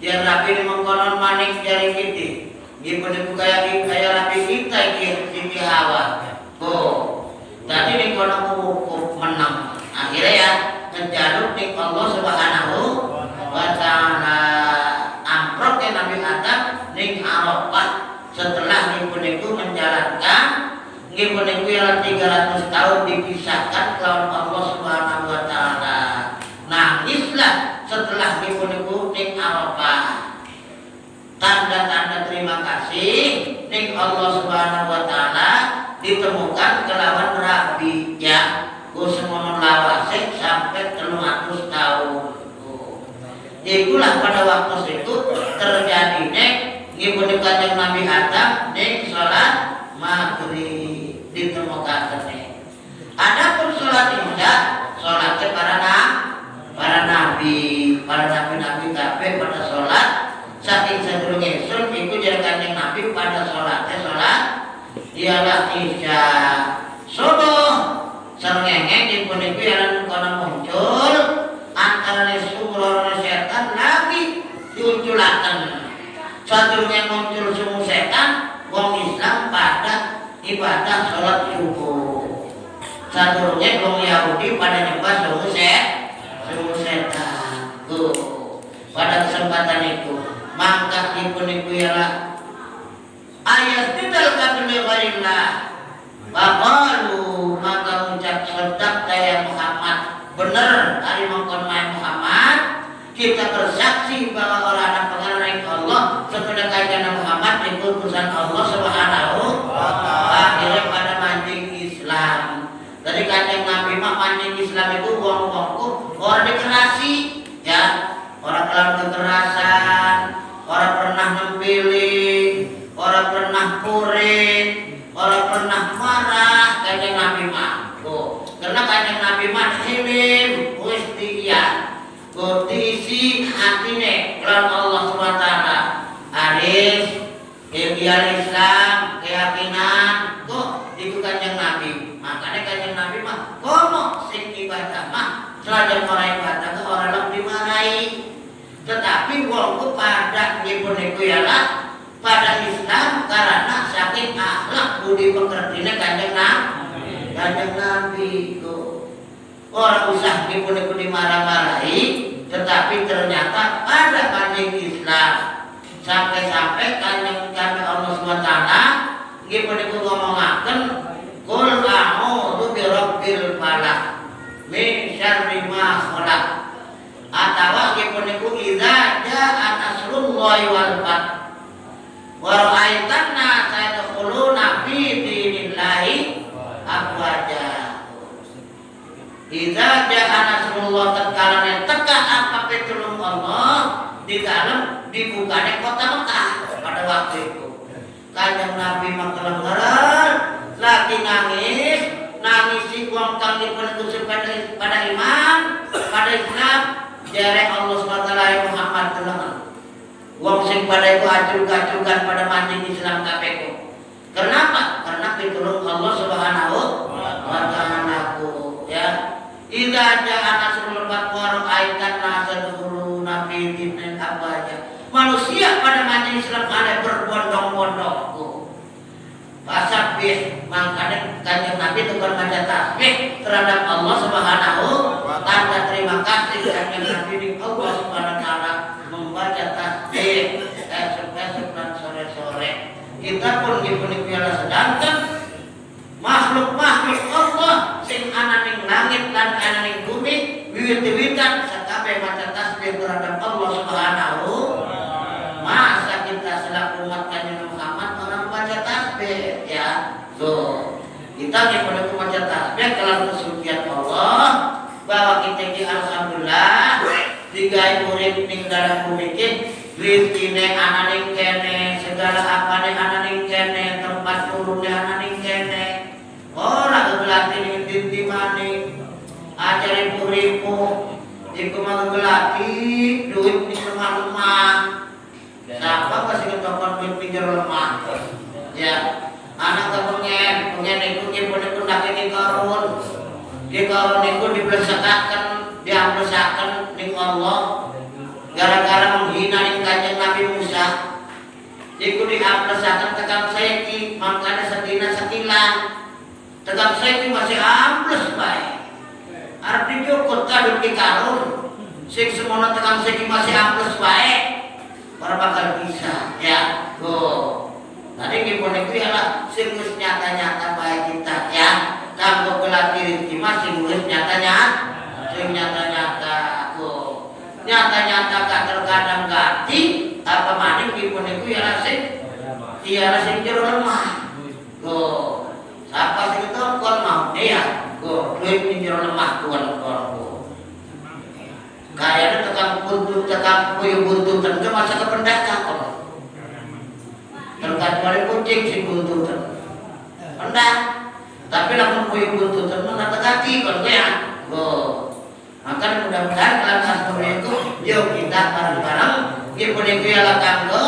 dia Nabi ini mengkonon manik jari gede ibu niku kayak Nabi kita Siti Hawa tadi ini konon hukum menang akhirnya ya menjaluk di Allah Subhanahu wa ta'ala amprok ya Nabi Adam ning Arafah setelah ibu-ibu menjalankan ibu-ibu yang 300 tahun dipisahkan lawan Allah Subhanahu wa ta'ala nangislah setelah ibu-ibu ning Arafah tanda-tanda terima kasih ning Allah Subhanahu wa ta'ala ditemukan kelawan Rabi ya semono lawase sampai 300 tahun. Itulah pada waktu itu terjadinya ngibun kanjeng Nabi Adam ning salat maghrib ditemukan. Adapun salat isya salatnya para nabi kabeh pada salat saking sadurunge sun iku jar kanjeng Nabi pada salatnya salat ialah isya subuh serengenge dipun iku yang kono muncul antara sumur setan lagi diunculaken sadurunge muncul sumur setan wong Islam pada ibadah salat subuh sadurunge wong Yahudi pada nyembah sumur setan pada kesempatan itu maka dipun iku ialah ayat tidak kadul gharillah Bakalu maka ucap sedap daya Muhammad benar hari mengkon Muhammad kita bersaksi bahwa orang pengarang Allah setelah kajian Muhammad diutusan Allah Subhanahu akhirnya pada mancing Islam dari kajian Nabi mah mancing Islam itu wong-wongku orang dikerasi ya orang dalam kekerasan orang pernah memilih orang pernah kurit orang pernah marah kanjeng Nabi mah karena kanjeng Nabi mah hilim istiqya diisi hatine kelan Allah SWT aris kegiatan Islam keyakinan itu kanjeng Nabi makanya kanjeng Nabi mah komo sing ibadah mah selajar orang ibadah ke orang lebih dimarahi tetapi wongku pada ibu-ibu ialah pada Islam karena saking akhlak budi pekertinya kanjeng Nabi orang usah dipun-pun dimarah-marahi tetapi ternyata pada kanjeng Islam sampai-sampai kanjeng Allah SWT dipun-pun ngomongaken qul a'udzu birabbil falaq min syarri ma khalaq atawa dipun-pun idza ja'a nasrullahi wal fath wa ra'aitan nasa yadkhuluna fi dinillahi afwaja. Idza ja'a nasrullah tatkala teka apa pitulung Allah di dalam dibukanya kota Mekah pada waktu itu. Kanjeng Nabi makelenggaran lagi nangis si wong kang dipun tusuk pada iman pada Islam jare Allah SWT Muhammad telengan wong sing pada iku acul-aculkan pada mancing Islam kabeh. Kenapa? Karena pitulung Allah Subhanahu wa ta'ala ya. Idza ja'a nasrul fath wa ra'aitan nasa dukhuluna fi dinin abaja. Manusia pada mancing Islam ada berbondong-bondong. Fasabih makanya Kanjeng Nabi tukar baca tasbih terhadap Allah Subhanahu tanda terima kasih Kanjeng Nabi di Allah Subhanahu wa taala membaca tasbih esok-esok dan sore-sore. Kita pun dipuni piala sedangkan makhluk-makhluk Allah sing ana ning langit lan ana ning bumi wiwit-wiwitan sakabeh maca tasbih terhadap Allah Subhanahu. Masa kita selaku umat Kanjeng Muhammad orang baca tasbih ya. Kita dipuni baca tasbih kalau kesucian Allah bahwa kita di alhamdulillah digawe urip ning dalam bumi iki rezekine ana ning kene segala apane ana ning kene tempat turune ana ning kene. Ora kegelati ning dinti maning ajare uripu iku manggelati duit ning lemah-lemah. Siapa kasih ketokon duit pinggir lemah? Ya, anak kepengen iku nyimpen dake karun. Di karun iku diblesakaken, diamplesaken ning Allah. Gara-gara menghina ning Kanjeng Nabi Musa. Iku diamplesaken tekan saiki, mangkane sedina sekilan. Tekan saiki masih ambles bae. Arep dijukut kadut ki karun. Sing semono tekan saiki masih ambles bae. Para bakal bisa ya. Tadi gimana itu ya sing wis nyata-nyata bae kita ya. Kanggo kelati rezeki masing wis nyata-nyata. Sing nyata-nyata nyata-nyata kadang ganti apa maning gimana itu ya sing jero lemah. Siapa sing itu kon mau ya. Duit jero lemah kon. Kayaknya tekan buntut, tekan puyuh buntutan ke masa kependekan kok. Terkait wali kucing si buntutan. Pendak. Tapi lamun puyuh buntutan mana tekati kok ya. Maka mudah-mudahan dalam satu itu yuk kita bareng-bareng dipuni piala kanggo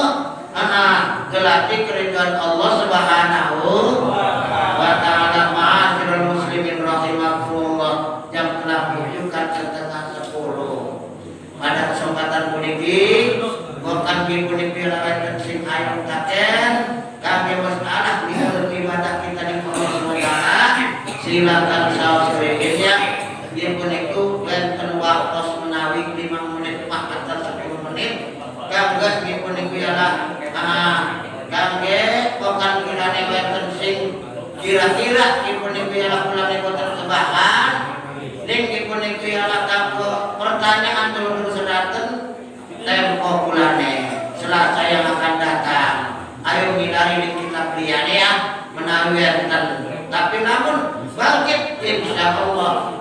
gelati keridhaan Allah Subhanahu wa ta'ala. Ma'asyiral muslimin rahimakumullah jam telah menunjukkan setengah 10. Pada kesempatan puniki bukan puniki lawan sing ayo taken kami masalah di dalam ibadah kita di Allah SWT silakan sausrenya dia puniku wonten waktos menawi 5 menit mah atas 10 menit kangge nggih puniku yalah kangge bukan kirane wonten sing kira-kira puniku yalah kula boten kebahan ning puniku yalah kanggo pertanyaan dulu sedaten tempo bulane Selasa yang akan datang. Ayo ngilari di kitab liyane ya menawi enten. Tapi namun bangkit insyaallah